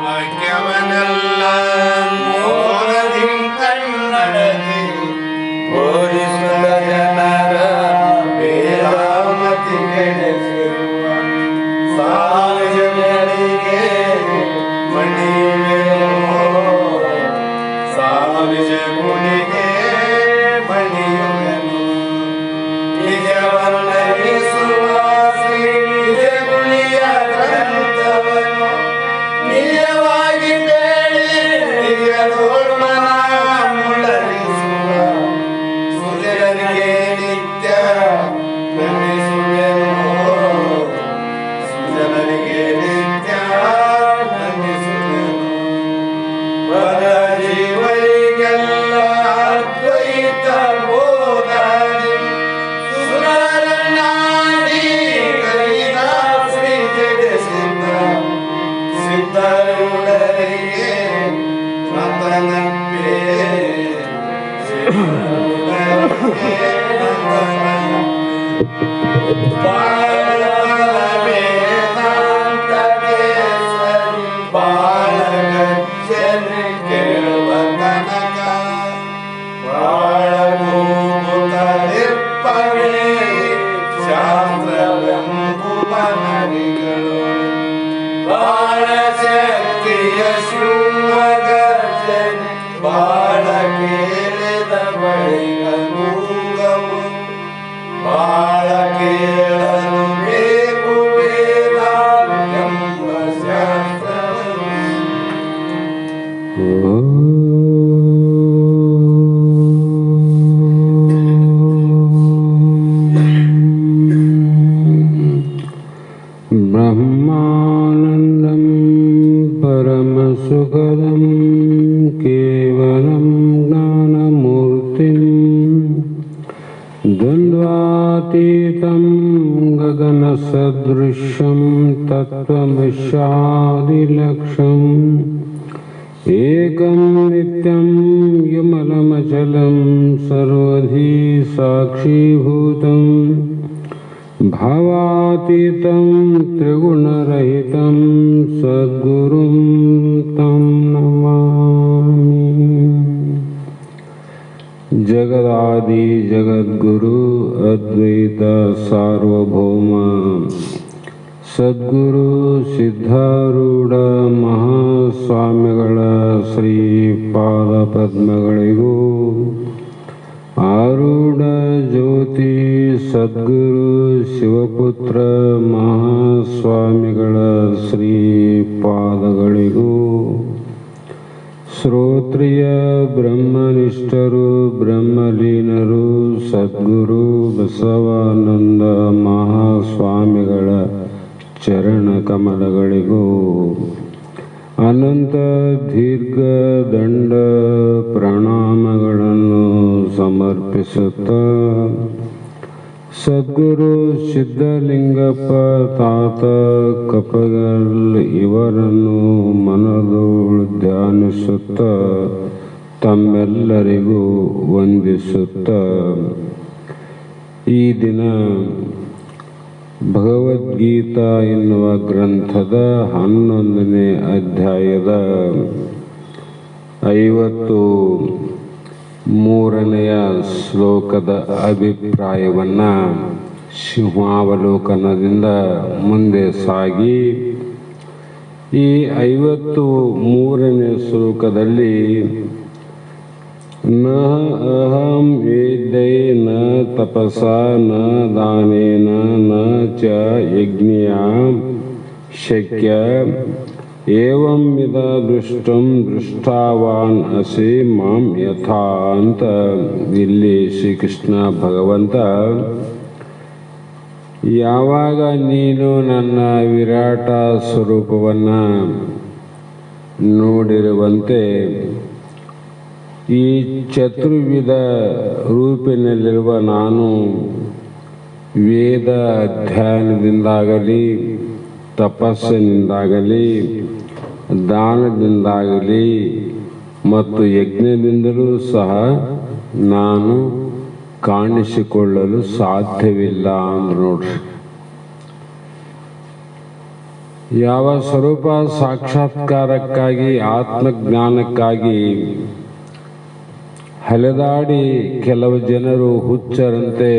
ವಾಕ್ಯವನೆಲ್ಲ ಮೋಹದಿ ಕನ್ನಡದಿ ಬೋಧಿಸುತ್ತ ಜನರ ವೇದಾಮತಿ ಕೆಡಿಸಿರುವ ಸಾಲಿಗೆ ಮಣಿಯುವೆನೋ ಸಾಲಿಜ ಗುಣಿಗೆ ಮಣಿಯುವೆನು ನಿಜವನ್ನರಿಸುವ ಶ್ರೀ ನಿಜ ಗುಣಿಯ ಗ್ರಂಥವನ್ನು ನಿಜವಾಗಿ ಕೇಳಿ ನಿಜದೋರ್ಮನ ಮುಳರಿಸುವ ಸುಜನರಿಗೆ ನಿತ್ಯ ನಮಿಸುವೆನೋ ಸುಜನರಿಗೆ ನಿತ್ಯ ನಮಿಸುವೆನು ಪರ ಜೀವರಿಗೆಲ್ಲ ಅದ್ವೈತ ಬೋಧಾದಿ ಸುರರನ್ನಾಡಿ ಕಲಿದ ಶ್ರೀ ಜಗಸಿದ್ಧ ಸಿದ್ಧರುಡರಿಗೆ ನಂದನಪ್ಪೆ ಸಿದ್ಧರುಡರಿಗೆ ಬಾಳ ವೇದಾಂತ ಕೇಸರಿ ಬಾಳ ಗಜ್ಜನ ಕೇಳುವ ತನಕ ಬಾಳ ಮೂಗುತ್ತಲಿಪ್ಪವೇ ಶಾಸ್ತ್ರವೆಂಬುವ ನರಿಗಳು ಬಾಳ ಶಕ್ತಿಯ ಶೃಂಗರ್ಜನೆ ಬಾಳ ಕೇಳಿದ ಬಳಿಕ ಕೂಗವು ಬಾಳ ಕೇಳಲು ಬೇಕು ವೇದಾಂತೆಂಬ ಶಾಸ್ತ್ರವನ್ನು ಬ್ರಹ್ಮಾನಂದಂ ಪರಮಸುಖದಂ ಕೇವಲಂ ಜ್ಞಾನಮೂರ್ತಿಂ ದ್ವಂದ್ವಾತೀತಂ ಗಗನಸದೃಶಂ ತತ್ವಮಸ್ಯಾದಿಲಕ್ಷ್ಯಂ ಏಕಂ ನಿತ್ಯಂ ವಿಮಲಮಚಲಂ ಸರ್ವಧಿ ಸಾಕ್ಷೀಭೂತಂ ಭಾವಾತೀತಂ ತ್ರಿಗುಣರಹಿತಂ ಸದ್ಗುರುಂ ತಂ ನಮಾಮಿ. ಜಗದಾದಿ ಜಗದ್ಗುರು ಅದ್ವೈತ ಸಾರ್ವಭೌಮ ಸದ್ಗುರು ಸಿದ್ಧಾರೂಢ ಮಹಾಸ್ವಾಮಿಗಳ ಶ್ರೀಪಾದ ಪದ್ಮಗಳಿಗೂ ಆರೂಢ ಜ್ಯೋತಿ ಸದ್ಗುರು ಶಿವಪುತ್ರ ಮಹಾಸ್ವಾಮಿಗಳ ಶ್ರೀಪಾದಗಳಿಗೂ ಶ್ರೋತ್ರಿಯ ಬ್ರಹ್ಮನಿಷ್ಠರು ಬ್ರಹ್ಮಲೀನರು ಸದ್ಗುರು ಬಸವಾನಂದ ಮಹಾಸ್ವಾಮಿಗಳ ಚರಣ ಕಮಲಗಳಿಗೂ ಅನಂತ ದೀರ್ಘ ದಂಡ ಪ್ರಣಾಮಗಳನ್ನು ಸಮರ್ಪಿಸುತ್ತ ಸದ್ಗುರು ಸಿದ್ಧಲಿಂಗಪ್ಪ ತಾತ ಕಪಗಲ್ ಇವರನ್ನು ಮನದೋಳು ಧ್ಯಾನಿಸುತ್ತ ತಮ್ಮೆಲ್ಲರಿಗೂ ವಂದಿಸುತ್ತ ಈ ದಿನ ಭಗವದ್ಗೀತಾ ಎನ್ನುವ ಗ್ರಂಥದ 11ನೇ ಅಧ್ಯಾಯದ 53ನೆಯ ಶ್ಲೋಕದ ಅಭಿಪ್ರಾಯವನ್ನು ಸಿಂಹಾವಲೋಕನದಿಂದ ಮುಂದೆ ಸಾಗಿ ಈ 53ನೇ ಶ್ಲೋಕದಲ್ಲಿ ನ ಅಹಂ ವೇದ್ಯೈ ನ ತಪಸಾ ನ ದಾನೇನ ನ ಚ ಯಜ್ಞೇಯ ಶಕ್ಯ ಏವಂ ವಿಧ ದೃಷ್ಟಂ ದೃಷ್ಟಾವಾನ್ ಅಸಿ ಮಾಂ ಯಥಾ ಅಂತ ಇಲ್ಲಿ ಶ್ರೀಕೃಷ್ಣ ಭಗವಂತ ಯಾವಾಗ ನೀನು ನನ್ನ ವಿರಾಟ ಸ್ವರೂಪವನ್ನು ನೋಡಿರುವಂತೆ ಈ ಚತುರ್ವಿಧ ರೂಪಿನಲ್ಲಿರುವ ನಾನು ವೇದ ಅಧ್ಯಯನದಿಂದಾಗಲಿ ತಪಸ್ಸಿನಿಂದಾಗಲಿ ದಾನದಿಂದಾಗಲಿ ಮತ್ತು ಯಜ್ಞದಿಂದಲೂ ಸಹ ನಾನು ಕಾಣಿಸಿಕೊಳ್ಳಲು ಸಾಧ್ಯವಿಲ್ಲ ಅಂದ್ರು ನೋಡ್ರಿ. ಯಾವ ಸ್ವರೂಪ ಸಾಕ್ಷಾತ್ಕಾರಕ್ಕಾಗಿ ಆತ್ಮಜ್ಞಾನಕ್ಕಾಗಿ ಹಲೆದಾಡಿ ಕೆಲವು ಜನರು ಹುಚ್ಚರಂತೆ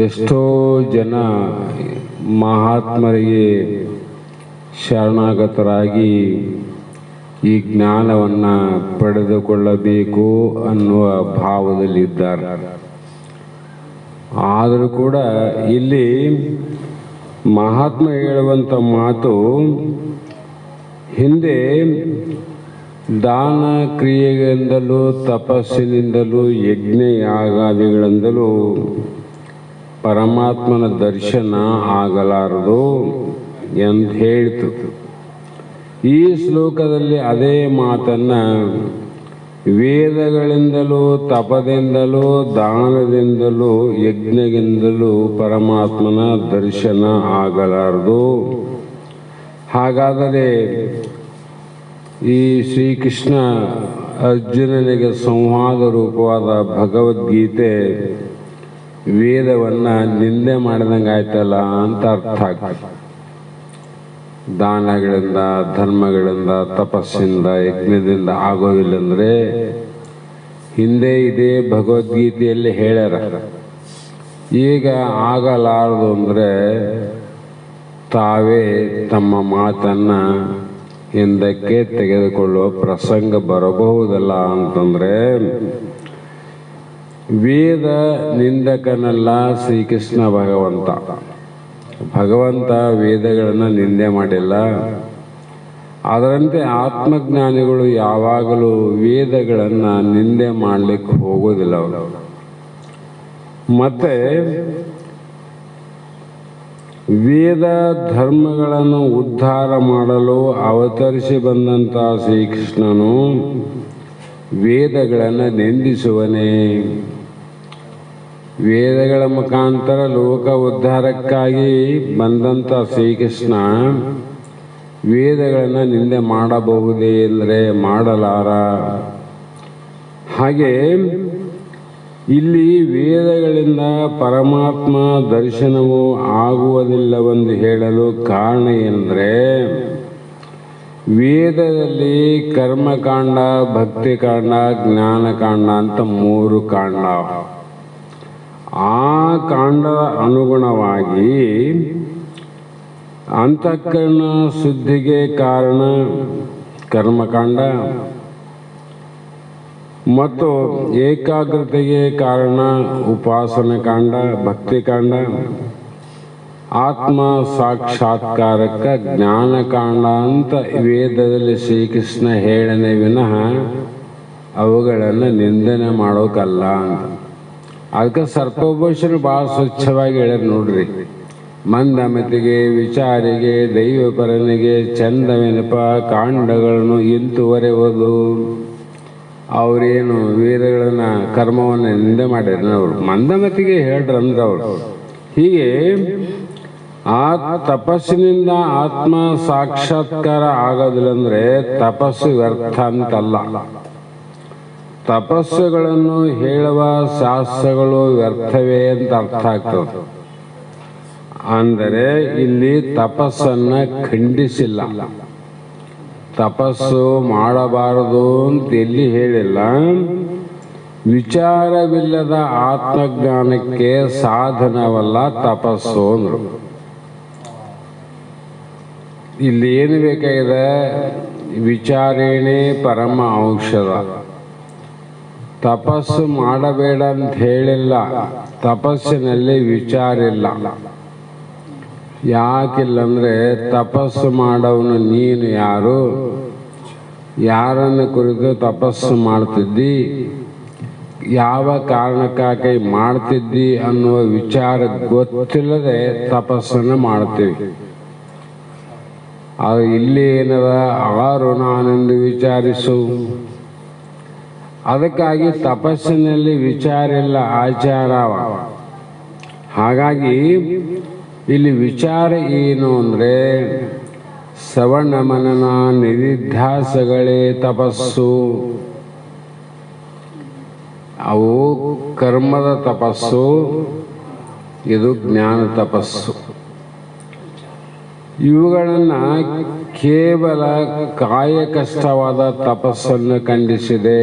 ಎಷ್ಟೋ ಜನ ಮಹಾತ್ಮರಿಗೆ ಶರಣಾಗತರಾಗಿ ಈ ಜ್ಞಾನವನ್ನು ಪಡೆದುಕೊಳ್ಳಬೇಕು ಅನ್ನುವ ಭಾವದಲ್ಲಿದ್ದಾರೆ. ಆದರೂ ಕೂಡ ಇಲ್ಲಿ ಮಹಾತ್ಮ ಹೇಳುವಂಥ ಮಾತು, ಹಿಂದೆ ದಾನ ಕ್ರಿಯೆಗಳಿಂದಲೂ ತಪಸ್ಸಿನಿಂದಲೂ ಯಜ್ಞ ಯಾಗಾದಿಗಳಿಂದಲೂ ಪರಮಾತ್ಮನ ದರ್ಶನ ಆಗಲಾರದು ಎಂದು ಹೇಳಿತು. ಈ ಶ್ಲೋಕದಲ್ಲಿ ಅದೇ ಮಾತನ್ನು ವೇದಗಳಿಂದಲೂ ತಪದಿಂದಲೂ ದಾನದಿಂದಲೂ ಯಜ್ಞದಿಂದಲೂ ಪರಮಾತ್ಮನ ದರ್ಶನ ಆಗಲಾರದು. ಹಾಗಾದರೆ ಈ ಶ್ರೀಕೃಷ್ಣ ಅರ್ಜುನನಿಗೆ ಸಂವಾದ ರೂಪವಾದ ಭಗವದ್ಗೀತೆ ವೇದವನ್ನು ನಿಂದೆ ಮಾಡಿದಂಗೆ ಆಯ್ತಲ್ಲ ಅಂತ ಅರ್ಥ ಆಗ್ತದೆ. ದಾನಗಳಿಂದ ಧರ್ಮಗಳಿಂದ ತಪಸ್ಸಿಂದ ಯಜ್ಞದಿಂದ ಆಗೋದಿಲ್ಲ ಅಂದರೆ ಹಿಂದೆ ಇದೇ ಭಗವದ್ಗೀತೆಯಲ್ಲಿ ಹೇಳ್ಯಾರ. ಈಗ ಆಗಲಾರದು ಅಂದರೆ ತಾವೇ ತಮ್ಮ ಮಾತನ್ನು ಹಿಂದಕ್ಕೆ ತೆಗೆದುಕೊಳ್ಳುವ ಪ್ರಸಂಗ ಬರಬಹುದಲ್ಲ ಅಂತಂದರೆ, ವೇದ ನಿಂದಕನಲ್ಲ ಶ್ರೀಕೃಷ್ಣ ಭಗವಂತ ವೇದಗಳನ್ನು ನಿಂದೆ ಮಾಡಿಲ್ಲ. ಅದರಂತೆ ಆತ್ಮಜ್ಞಾನಿಗಳು ಯಾವಾಗಲೂ ವೇದಗಳನ್ನು ನಿಂದೆ ಮಾಡಲಿಕ್ಕೆ ಹೋಗೋದಿಲ್ಲ ಅವರು. ಮತ್ತೆ ವೇದ ಧರ್ಮಗಳನ್ನು ಉದ್ಧಾರ ಮಾಡಲು ಅವತರಿಸಿ ಬಂದಂಥ ಶ್ರೀಕೃಷ್ಣನು ವೇದಗಳನ್ನು ನಿಂದಿಸುವನೇ? ವೇದಗಳ ಮುಖಾಂತರ ಲೋಕ ಉದ್ಧಾರಕ್ಕಾಗಿ ಬಂದಂಥ ಶ್ರೀಕೃಷ್ಣ ವೇದಗಳನ್ನು ನಿಂದೆ ಮಾಡಬಹುದೇ ಅಂದರೆ ಮಾಡಲಾರ. ಹಾಗೆ ಇಲ್ಲಿ ವೇದಗಳಿಂದ ಪರಮಾತ್ಮ ದರ್ಶನವು ಆಗುವುದಿಲ್ಲವೆಂದು ಹೇಳಲು ಕಾರಣ ಏನೆಂದರೆ, ವೇದದಲ್ಲಿ ಕರ್ಮಕಾಂಡ, ಭಕ್ತಿಕಾಂಡ, ಜ್ಞಾನಕಾಂಡ ಅಂತ 3 ಕಾಂಡ. ಆ ಕಾಂಡದ ಅನುಗುಣವಾಗಿ ಅಂತಃಕರಣ ಶುದ್ಧಿಗೆ ಕಾರಣ ಕರ್ಮಕಾಂಡ ಮತ್ತು ಏಕಾಗ್ರತೆಗೆ ಕಾರಣ ಉಪಾಸನಕಾಂಡ, ಭಕ್ತಿಕಾಂಡ, ಆತ್ಮ ಸಾಕ್ಷಾತ್ಕಾರಕ್ಕೆ ಜ್ಞಾನಕಾಂಡ ಅಂತ ವೇದದಲ್ಲಿ ಶ್ರೀಕೃಷ್ಣ ಹೇಳನೆ ವಿನಃ ಅವುಗಳನ್ನು ನಿಂದನೆ ಮಾಡೋಕ್ಕಲ್ಲ ಅಂತ. ಅದಕ್ಕೆ ಸರ್ಪೋಭೂಷಣ ಭಾಳ ಸ್ವಚ್ಛವಾಗಿ ಹೇಳ್ಯಾರ ನೋಡ್ರಿ. ಮಂದಮತಿಗೆ, ವಿಚಾರಿಗೆ, ದೈವಪರನಿಗೆ ಚಂದವೆನಪ ಕಾಂಡಗಳನ್ನು ಇಂತುವರೆವುದು. ಅವರೇನು ವೇದಗಳನ್ನು ಕರ್ಮವನ್ನು ನಿಂದೆ ಮಾಡ್ಯಾರ ಅವರು, ಮಂದಮತಿಗೆ ಹೇಳ್ರಂದ್ರೆ ಅವರು. ಹೀಗೆ ಆ ತಪಸ್ಸಿನಿಂದ ಆತ್ಮ ಸಾಕ್ಷಾತ್ಕಾರ ಆಗೋದಿಲ್ಲ ಅಂದರೆ ತಪಸ್ಸು ವ್ಯರ್ಥ ಅಂತಲ್ಲ. ತಪಸ್ಸುಗಳನ್ನು ಹೇಳುವ ಶಾಸ್ತ್ರಗಳು ವ್ಯರ್ಥವೇ ಅಂತ ಅರ್ಥ ಆಗ್ತದೆ. ಅಂದರೆ ಇಲ್ಲಿ ತಪಸ್ಸನ್ನು ಖಂಡಿಸಿಲ್ಲ, ತಪಸ್ಸು ಮಾಡಬಾರದು ಅಂತ ಎಲ್ಲಿ ಹೇಳಿಲ್ಲ. ವಿಚಾರವಿಲ್ಲದ ಆತ್ಮಜ್ಞಾನಕ್ಕೆ ಸಾಧನವಲ್ಲ ತಪಸ್ಸು ಅಂದರು. ಇಲ್ಲಿ ಏನು ಬೇಕಾಗಿದೆ? ವಿಚಾರಣೆ ಪರಮ ಔಷಧ. ತಪಸ್ಸು ಮಾಡಬೇಡ ಅಂತ ಹೇಳಿಲ್ಲ, ತಪಸ್ಸಿನಲ್ಲಿ ವಿಚಾರ ಇಲ್ಲ. ಯಾಕಿಲ್ಲಂದರೆ ತಪಸ್ಸು ಮಾಡವನು ನೀನು ಯಾರು, ಯಾರನ್ನು ಕುರಿತು ತಪಸ್ಸು ಮಾಡ್ತಿದ್ದಿ, ಯಾವ ಕಾರಣಕ್ಕಾಗಿ ಮಾಡ್ತಿದ್ದಿ ಅನ್ನುವ ವಿಚಾರ ಗೊತ್ತಿಲ್ಲದೆ ತಪಸ್ಸನ್ನು ಮಾಡ್ತೀವಿ. ಅದು ಇಲ್ಲಿ ಏನದ, ಆರು ನಾನೆಂದು ವಿಚಾರಿಸು. ಅದಕ್ಕಾಗಿ ತಪಸ್ಸಿನಲ್ಲಿ ವಿಚಾರ ಇಲ್ಲ, ಆಚಾರವ. ಹಾಗಾಗಿ ಇಲ್ಲಿ ವಿಚಾರ ಏನು ಅಂದರೆ, ಶ್ರವಣ ಮನನ ನಿಧಿಧ್ಯಾಸಗಳೇ ತಪಸ್ಸು. ಅವು ಕರ್ಮದ ತಪಸ್ಸು, ಇದು ಜ್ಞಾನ ತಪಸ್ಸು. ಇವುಗಳನ್ನು ಕೇವಲ ಕಾಯಕಷ್ಟವಾದ ತಪಸ್ಸನ್ನು ಖಂಡಿಸಿದೆ.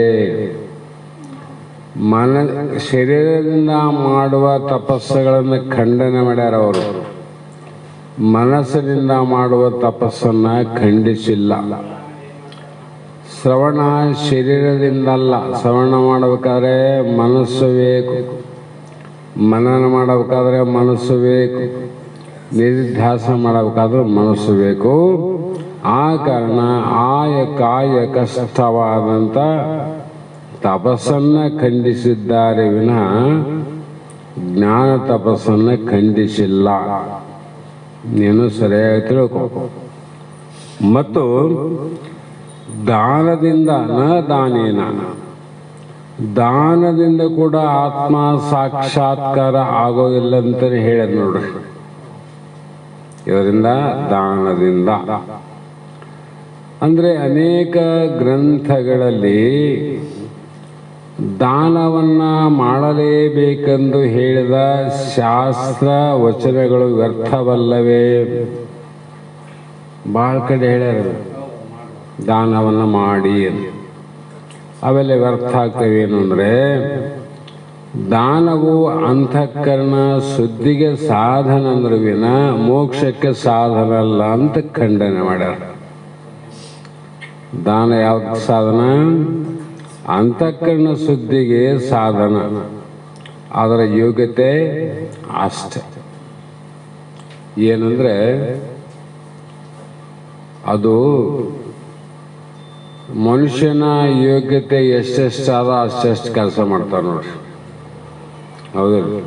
ಶರೀರದಿಂದ ಮಾಡುವ ತಪಸ್ಸುಗಳನ್ನು ಖಂಡನೆ ಮಾಡ್ಯಾರ ಅವರು. ಮನಸ್ಸಿನಿಂದ ಮಾಡುವ ತಪಸ್ಸನ್ನು ಖಂಡಿಸಿಲ್ಲ. ಶ್ರವಣ ಶರೀರದಿಂದಲ್ಲ. ಶ್ರವಣ ಮಾಡಬೇಕಾದ್ರೆ ಮನಸ್ಸು ಬೇಕು, ಮನನ ಮಾಡಬೇಕಾದ್ರೆ ಮನಸ್ಸು ಬೇಕು, ನಿಧಿಧ್ಯಾಸ ಮಾಡಬೇಕಾದ್ರೂ ಮನಸ್ಸು ಬೇಕು. ಆ ಕಾರಣ ಕಾಯ ಕಷ್ಟವಾದಂಥ ತಪಸ್ಸನ್ನು ಖಂಡಿಸಿದ್ದಾರೆ ವಿನಃ ಜ್ಞಾನ ತಪಸ್ಸನ್ನು ಖಂಡಿಸಿಲ್ಲ. ನೀನು ಸರಿಯಾಗಿ ತಿಳ್ಕೊ. ಮತ್ತು ದಾನದಿಂದ ನ ದಾನೇನ, ದಾನದಿಂದ ಕೂಡ ಆತ್ಮ ಸಾಕ್ಷಾತ್ಕಾರ ಆಗೋದಿಲ್ಲ ಅಂತಲೇ ಹೇಳ್ಯಾರ ನೋಡ್ರಿ. ಇದರಿಂದ ದಾನದಿಂದ ಅಂದರೆ ಅನೇಕ ಗ್ರಂಥಗಳಲ್ಲಿ ದಾನವನ್ನ ಮಾಡಲೇಬೇಕೆಂದು ಹೇಳಿದ ಶಾಸ್ತ್ರ ವಚನಗಳು ವ್ಯರ್ಥವಲ್ಲವೇ? ಭಾಳ ಕಡೆ ಹೇಳ್ಯಾರ ದಾನವನ್ನ ಮಾಡಿ. ಅವೆಲ್ಲ ವ್ಯರ್ಥ ಆಗ್ತವೆ. ಏನು ಅಂದರೆ ದಾನವು ಅಂತಃಕರಣ ಶುದ್ಧಿಗೆ ಸಾಧನ ಅಂದ್ರೆ ವಿನ ಮೋಕ್ಷಕ್ಕೆ ಸಾಧನ ಅಲ್ಲ ಅಂತ ಖಂಡನೆ ಮಾಡ್ಯಾರ. ದಾನ ಯಾವ ಸಾಧನ? ಅಂತಃಕರಣ ಶುದ್ಧಿಗೆ ಸಾಧನ. ಅದರ ಯೋಗ್ಯತೆ ಅಷ್ಟೆ. ಏನಂದ್ರೆ ಅದು ಮನುಷ್ಯನ ಯೋಗ್ಯತೆ ಎಷ್ಟೆಷ್ಟಾದ ಅಷ್ಟೆಷ್ಟು ಕೆಲಸ ಮಾಡ್ತಾರೆ ನೋಡ್ರಿ. ಹೌದಿಲ್ಲ?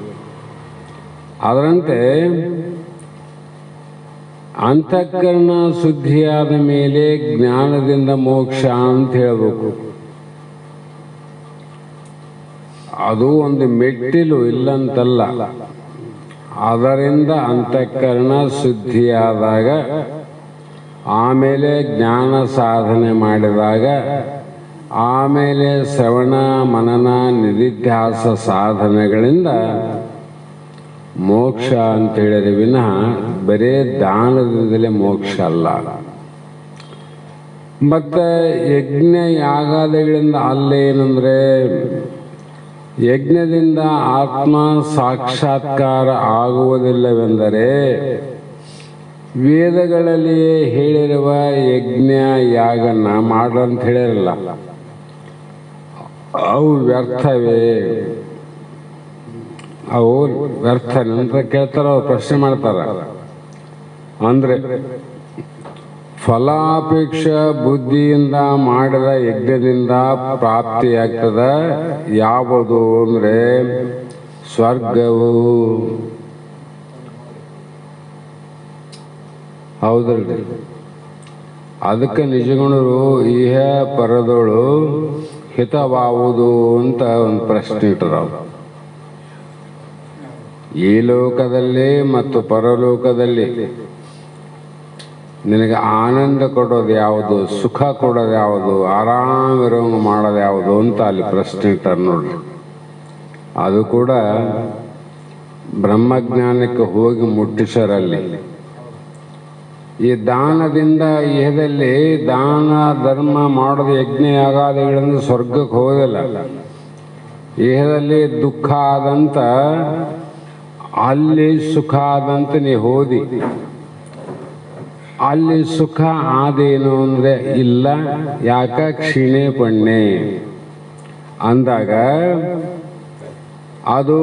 ಅದರಂತೆ ಅಂತಃಕರಣ ಶುದ್ಧಿಯಾದ ಮೇಲೆ ಜ್ಞಾನದಿಂದ ಮೋಕ್ಷ ಅಂತ ಹೇಳಬೇಕು. ಅದು ಒಂದು ಮೆಟ್ಟಿಲು, ಇಲ್ಲಂತಲ್ಲ. ಅದರಿಂದ ಅಂತಃಕರಣ ಶುದ್ಧಿಯಾದಾಗ ಆಮೇಲೆ ಜ್ಞಾನ ಸಾಧನೆ ಮಾಡಿದಾಗ ಆಮೇಲೆ ಶ್ರವಣ ಮನನ ನಿಧಿಧ್ಯಾಸ ಸಾಧನೆಗಳಿಂದ ಮೋಕ್ಷ ಅಂತ ಹೇಳಿದ್ರೆ ವಿನಃ ಬರೇ ದಾನದಿಂದಲೇ ಮೋಕ್ಷ ಅಲ್ಲ. ಮತ್ತು ಯಜ್ಞ ಯಾಗಾದಿಗಳಿಂದ ಅಲ್ಲೇನೆಂದರೆ ಯಜ್ಞದಿಂದ ಆತ್ಮ ಸಾಕ್ಷಾತ್ಕಾರ ಆಗುವುದಿಲ್ಲವೆಂದರೆ ವೇದಗಳಲ್ಲಿಯೇ ಹೇಳಿರುವ ಯಜ್ಞ ಯಾಗನ ಮಾಡಂತ ಹೇಳಿರಲ್ಲ. ಅವು ವ್ಯರ್ಥವೇ? ಅವು ವ್ಯರ್ಥ ಅಂತ ಕೇಳ್ತಾರ, ಅವ್ರು ಪ್ರಶ್ನೆ ಮಾಡ್ತಾರ. ಅಂದ್ರೆ ಫಲಾಪೇಕ್ಷ ಬುದ್ಧಿಯಿಂದ ಮಾಡಿದ ಯಜ್ಞದಿಂದ ಪ್ರಾಪ್ತಿಯಾಗ್ತದ ಯಾವುದು ಅಂದ್ರೆ ಸ್ವರ್ಗವು. ಹೌದಲ್ರಿ? ಅದಕ್ಕೆ ನಿಜಗುಣರು ಇಹ ಪರದೋಳು ಹಿತವಾವುದು ಅಂತ ಒಂದು ಪ್ರಶ್ನೆ ಇಟ್ಟರು. ಈ ಲೋಕದಲ್ಲಿ ಮತ್ತು ಪರಲೋಕದಲ್ಲಿ ನಿನಗೆ ಆನಂದ ಕೊಡೋದು ಯಾವುದು, ಸುಖ ಕೊಡೋದು ಯಾವುದು, ಆರಾಮಿರೋಂಗ ಮಾಡೋದು ಯಾವುದು ಅಂತ ಅಲ್ಲಿ ಪ್ರಶ್ನೆ ಇಟ್ಟಾರೆ ನೋಡ್ರಿ. ಅದು ಕೂಡ ಬ್ರಹ್ಮಜ್ಞಾನಕ್ಕೆ ಹೋಗಿ ಮುಟ್ಟಿಸರಲ್ಲಿ. ಈ ದಾನದಿಂದ ಇಹದಲ್ಲಿ ದಾನ ಧರ್ಮ ಮಾಡೋದು ಯಜ್ಞ ಯಾಗಾದಿಗಳಿಂದ ಸ್ವರ್ಗಕ್ಕೆ ಹೋಗೋದಿಲ್ಲ. ಇಹದಲ್ಲಿ ದುಃಖ ಆದಂತ ಅಲ್ಲಿ ಸುಖ ಆದಂತ ನೀ ಹೋದಿ. ಅಲ್ಲಿ ಸುಖ ಆದೇನು ಅಂದ್ರೆ ಇಲ್ಲ. ಯಾಕ? ಕ್ಷೀಣೆ ಪಣ್ಣೆ ಅಂದಾಗ ಅದು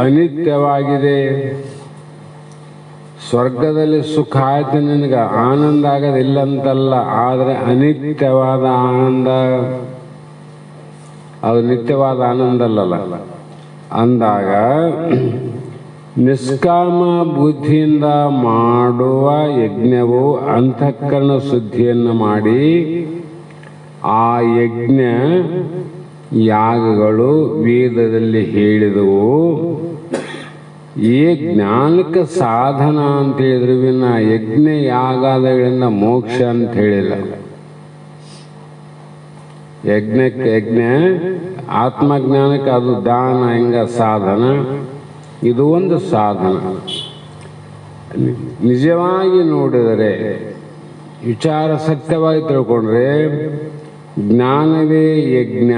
ಅನಿತ್ಯವಾಗಿದೆ. ಸ್ವರ್ಗದಲ್ಲಿ ಸುಖ ಆಯ್ತು, ನಿನಗೆ ಆನಂದ ಆಗೋದಿಲ್ಲ ಅಂತಲ್ಲ, ಆದರೆ ಅನಿತ್ಯವಾದ ಆನಂದ. ಅದು ನಿತ್ಯವಾದ ಆನಂದ ಅಲ್ಲಲ್ಲ ಅಂದಾಗ ನಿಷ್ಕಾಮ ಬುದ್ಧಿಯಿಂದ ಮಾಡುವ ಯಜ್ಞವು ಅಂತಃಕರಣ ಶುದ್ಧಿಯನ್ನು ಮಾಡಿ ಆ ಯಜ್ಞ ಯಾಗಗಳು ವೇದದಲ್ಲಿ ಹೇಳಿದವು. ಈ ಜ್ಞಾನಕ್ಕೆ ಸಾಧನ ಅಂತ ಹೇಳಿದ್ರು ವಿನ ಯಜ್ಞ ಯಾಗಾದಿಗಳಿಂದ ಮೋಕ್ಷ ಅಂತ ಹೇಳಿಲ್ಲ. ಯಜ್ಞಕ್ಕೆ ಯಜ್ಞ, ಆತ್ಮಜ್ಞಾನಕ್ಕೆ ಅದು ದಾನ ಹೆಂಗ ಸಾಧನ, ಇದು ಒಂದು ಸಾಧನ. ನಿಜವಾಗಿ ನೋಡಿದರೆ, ವಿಚಾರ ಸತ್ಯವಾಗಿ ತಿಳ್ಕೊಂಡ್ರೆ ಜ್ಞಾನವೇ ಯಜ್ಞ.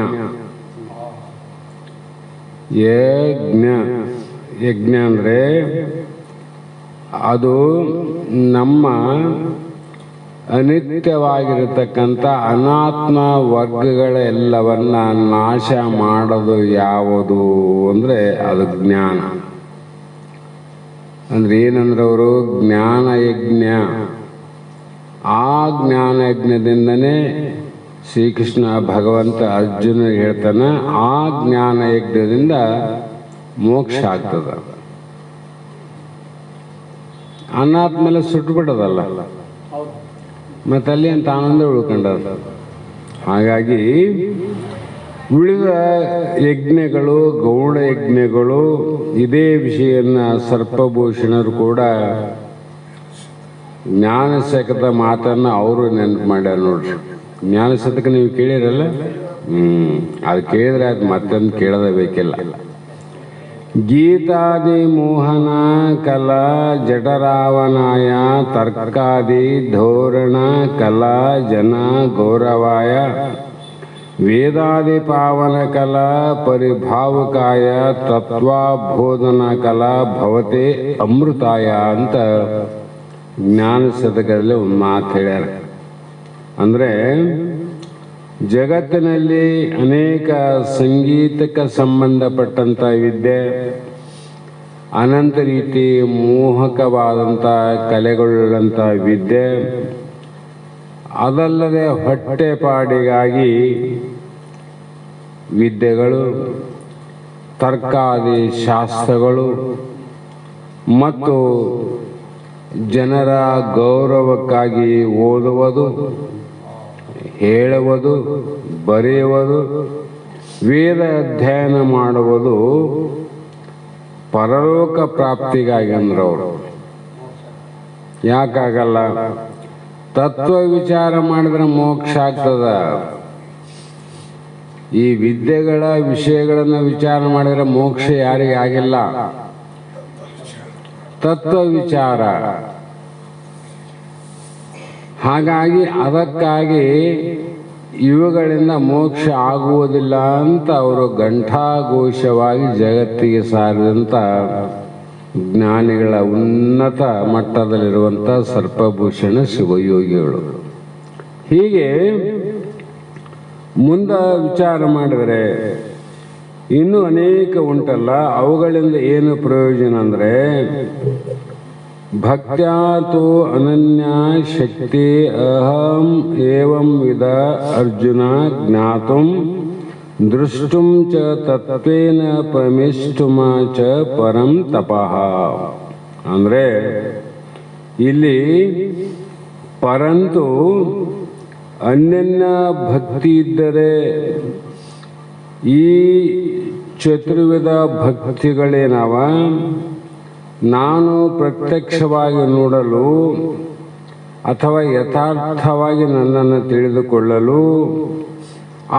ಯಜ್ಞ ಯಜ್ಞ ಅಂದರೆ ಅದು ನಮ್ಮ ಅನಿತ್ಯವಾಗಿರತಕ್ಕಂಥ ಅನಾತ್ಮ ವರ್ಗಗಳೆಲ್ಲವನ್ನ ನಾಶ ಮಾಡೋದು ಯಾವುದು ಅಂದರೆ ಅದು ಜ್ಞಾನ. ಅಂದ್ರೆ ಏನಂದ್ರೆ ಅವರು ಜ್ಞಾನ ಯಜ್ಞ. ಆ ಜ್ಞಾನ ಯಜ್ಞದಿಂದನೇ ಶ್ರೀಕೃಷ್ಣ ಭಗವಂತ ಅರ್ಜುನ ಹೇಳ್ತಾನೆ, ಆ ಜ್ಞಾನ ಯಜ್ಞದಿಂದ ಮೋಕ್ಷ ಆಗ್ತದ. ಅನಾತ್ಮೇಲೆ ಸುಟ್ಟು ಬಿಡೋದಲ್ಲ, ಮತ್ತೆ ಅಲ್ಲಿ ಅಂತ ಆನಂದ ಉಳ್ಕೊಂಡದ. ಹಾಗಾಗಿ ಉಳಿದ ಯಜ್ಞಗಳು, ಗೌಡ ಯಜ್ಞಗಳು, ಇದೇ ವಿಷಯನ್ನ ಸರ್ಪಭೂಷಣರು ಕೂಡ ಜ್ಞಾನಶತಕದ ಮಾತನ್ನ ಅವರು ನೆನಪು ಮಾಡ್ಯಾರ ನೋಡ್ರಿ. ಜ್ಞಾನಶತಕ ನೀವು ಕೇಳಿರಲ್ಲ? ಅದು ಕೇಳಿದ್ರೆ ಅದು ಮತ್ತೊಂದು ಕೇಳದ ಬೇಕಿಲ್ಲ. ಗೀತಾದಿ ಮೋಹನ ಕಲಾ ಜಠರಾವನಾಯ ತರ್ಕಾದಿ ಧೋರಣ ಕಲಾ ಜನ ಗೌರವಾಯ ವೇದಾದಿ ಪಾವನ ಕಲಾ ಪರಿಭಾವಕಾಯ ತತ್ವಬೋಧನ ಕಲಾ ಭವತೆ ಅಮೃತಾಯ ಅಂತ ಜ್ಞಾನ ಶತಕದಲ್ಲಿ ಒಂದು ಮಾತು ಹೇಳ್ಯಾರ. ಅಂದರೆ ಜಗತ್ತಿನಲ್ಲಿ ಅನೇಕ ಸಂಗೀತಕ್ಕೆ ಸಂಬಂಧಪಟ್ಟಂಥ ವಿದ್ಯೆ, ಅನಂತ ರೀತಿ ಮೋಹಕವಾದಂಥ ಕಲೆಗಳುಳ್ಳಂಥ ವಿದ್ಯೆ, ಅದಲ್ಲದೆ ಹೊಟ್ಟೆಪಾಡಿಗಾಗಿ ವಿದ್ಯೆಗಳು, ತರ್ಕಾದಿ ಶಾಸ್ತ್ರಗಳು ಮತ್ತು ಜನರ ಗೌರವಕ್ಕಾಗಿ ಓದುವುದು, ಹೇಳುವುದು, ಬರೆಯುವುದು, ವೇದ ಅಧ್ಯಯನ ಮಾಡುವುದು ಪರಲೋಕ ಪ್ರಾಪ್ತಿಗಾಗಿ ಅಂದ್ರವರು. ಯಾಕಾಗಲ್ಲ? ತತ್ವ ವಿಚಾರ ಮಾಡಿದ್ರೆ ಮೋಕ್ಷ ಆಗ್ತದ. ಈ ವಿದ್ಯೆಗಳ ವಿಷಯಗಳನ್ನು ವಿಚಾರ ಮಾಡಿದ್ರೆ ಮೋಕ್ಷ ಯಾರಿಗೆ ಆಗಿಲ್ಲ. ತತ್ವ ವಿಚಾರ. ಹಾಗಾಗಿ ಅದಕ್ಕಾಗಿ ಇವುಗಳಿಂದ ಮೋಕ್ಷ ಆಗುವುದಿಲ್ಲ ಅಂತ ಅವರು ಘಂಟಾಘೋಷವಾಗಿ ಜಗತ್ತಿಗೆ ಸಾರಿದಂಥ ಜ್ಞಾನಿಗಳ ಉನ್ನತ ಮಟ್ಟದಲ್ಲಿರುವಂಥ ಸರ್ಪಭೂಷಣ ಶಿವಯೋಗಿಗಳು. ಹೀಗೆ ಮುಂದೆ ವಿಚಾರ ಮಾಡಿದರೆ ಇನ್ನೂ ಅನೇಕ ಉಂಟಲ್ಲ. ಅವುಗಳಿಂದ ಏನು ಪ್ರಯೋಜನ ಅಂದರೆ, ಭಕ್ತ್ಯಾತು ಅನನ್ಯ ಶಕ್ತಿ ಅಹಂ ಏವಂ ವಿಧ ಅರ್ಜುನ ಜ್ಞಾತುಂ ದೃಷ್ಟುಂ ಚ ತತ್ವೇನ ಪ್ರಮಿಷ್ಟುಮ ಚ ಪರಂ ತಪಃ. ಅಂದರೆ ಇಲ್ಲಿ ಪರಂತು ಅನ್ಯನ್ಯ ಭಕ್ತಿ ಇದ್ದರೆ ಈ ಚತುರ್ವಿಧ ಭಕ್ತಿಗಳೇನವ ನಾನು ಪ್ರತ್ಯಕ್ಷವಾಗಿ ನೋಡಲು ಅಥವಾ ಯಥಾರ್ಥವಾಗಿ ನನ್ನನ್ನು ತಿಳಿದುಕೊಳ್ಳಲು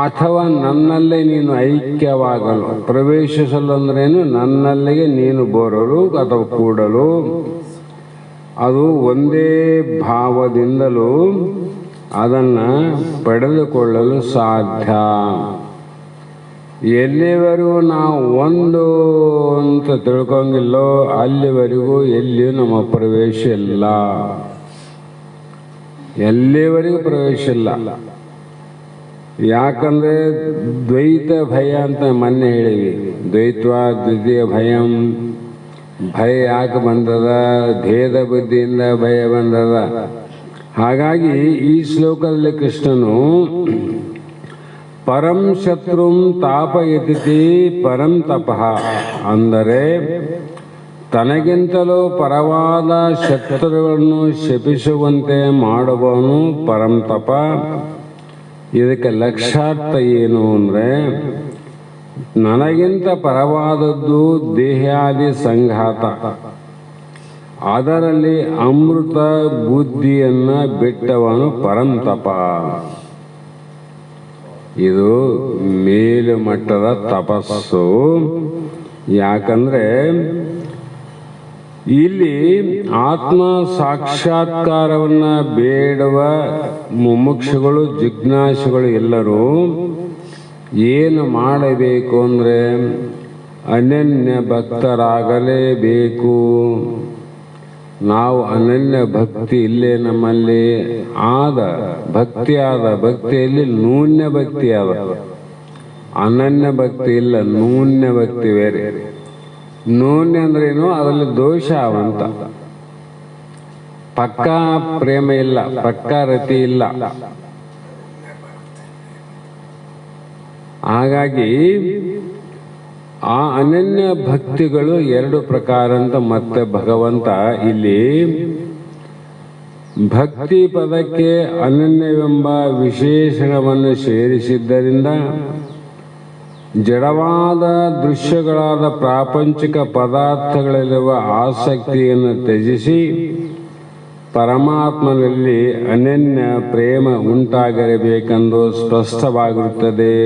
ಅಥವಾ ನನ್ನಲ್ಲೇ ನೀನು ಐಕ್ಯವಾಗಲು, ಪ್ರವೇಶಿಸಲು ಅಂದ್ರೇನು, ನನ್ನಲ್ಲಿಗೆ ನೀನು ಬರಲು ಅಥವಾ ಕೂಡಲು, ಅದು ಒಂದೇ ಭಾವದಿಂದಲೂ ಅದನ್ನು ಪಡೆದುಕೊಳ್ಳಲು ಸಾಧ್ಯ. ಎಲ್ಲಿವರೆಗೂ ನಾವು ಒಂದು ಅಂತ ತಿಳ್ಕೊಂಗಿಲ್ಲೋ ಅಲ್ಲಿವರೆಗೂ ಎಲ್ಲಿಯೂ ನಮ್ಮ ಪ್ರವೇಶ ಇಲ್ಲ. ಎಲ್ಲಿವರೆಗೂ ಪ್ರವೇಶ ಇಲ್ಲ. ಯಾಕಂದ್ರೆ ದ್ವೈತ ಭಯ ಅಂತ ಮೊನ್ನೆ ಹೇಳಿವಿ. ದ್ವೈತ್ವ ದ್ವಿತೀಯ ಭಯಂ. ಭಯ ಯಾಕೆ ಬಂದದ? ಭೇದ ಬುದ್ಧಿಯಿಂದ ಭಯ ಬಂದದ. ಹಾಗಾಗಿ ಈ ಶ್ಲೋಕದಲ್ಲಿ ಕೃಷ್ಣನು ಪರಂ ಶತ್ರುಂ ತಾಪಯತಿ ಪರಂ ತಪಃ ಅಂದರೆ ತನಗಿಂತಲೂ ಪರವಾದ ಶತ್ರುಗಳನ್ನು ಶಪಿಸುವಂತೆ ಮಾಡುವವನು ಪರಂ ತಪ. ಇದಕ್ಕೆ ಲಕ್ಷಾರ್ಥ ಏನು ಅಂದರೆ, ನನಗಿಂತ ಪರವಾದದ್ದು ದೇಹಾದಿ ಸಂಘಾತ, ಅದರಲ್ಲಿ ಅಮೃತ ಬುದ್ಧಿಯನ್ನು ಬಿಟ್ಟವನು ಪರಂ ತಪ. ಇದು ಮೇಲು ಮಟ್ಟದ ತಪಸ್ಸು. ಯಾಕಂದ್ರೆ ಇಲ್ಲಿ ಆತ್ಮ ಸಾಕ್ಷಾತ್ಕಾರವನ್ನ ಬೇಡುವ ಮುಮುಕ್ಷುಗಳು ಜಿಜ್ಞಾಸುಗಳು ಎಲ್ಲರೂ ಏನು ಮಾಡಬೇಕು ಅಂದರೆ ಅನನ್ಯ ಭಕ್ತರಾಗಲೇಬೇಕು. ನಾವು ಅನನ್ಯ ಭಕ್ತಿ ಇಲ್ಲೇ ನಮ್ಮಲ್ಲಿ ಭಕ್ತಿಯಲ್ಲಿ ನೂನ್ಯ ಭಕ್ತಿ ಅನನ್ಯ ಭಕ್ತಿ ಇಲ್ಲ, ನೂನ್ಯ ಭಕ್ತಿ ಬೇರೆ. ನೂನ್ಯ ಅಂದ್ರೇನು? ಅದರಲ್ಲಿ ದೋಷ ಅವಂತ. ಪಕ್ಕಾ ಪ್ರೇಮ ಇಲ್ಲ, ಪಕ್ಕಾ ರತಿ ಇಲ್ಲ. ಹಾಗಾಗಿ ಆ ಅನನ್ಯ ಭಕ್ತಿಗಳು ಎರಡು ಪ್ರಕಾರ ಅಂತ ಮತ್ತೆ ಭಗವಂತ ಇಲ್ಲಿ ಭಕ್ತಿ ಪದಕ್ಕೆ ಅನನ್ಯವೆಂಬ ವಿಶೇಷಣವನ್ನು ಸೇರಿಸಿದ್ದರಿಂದ ಜಡವಾದ ದೃಶ್ಯಗಳಾದ ಪ್ರಾಪಂಚಿಕ ಪದಾರ್ಥಗಳಲ್ಲಿರುವ ಆಸಕ್ತಿಯನ್ನು ತ್ಯಜಿಸಿ ಪರಮಾತ್ಮನಲ್ಲಿ ಅನನ್ಯ ಪ್ರೇಮ ಉಂಟಾಗಿರಬೇಕೆಂದು ಸ್ಪಷ್ಟವಾಗಿರುತ್ತದೆ.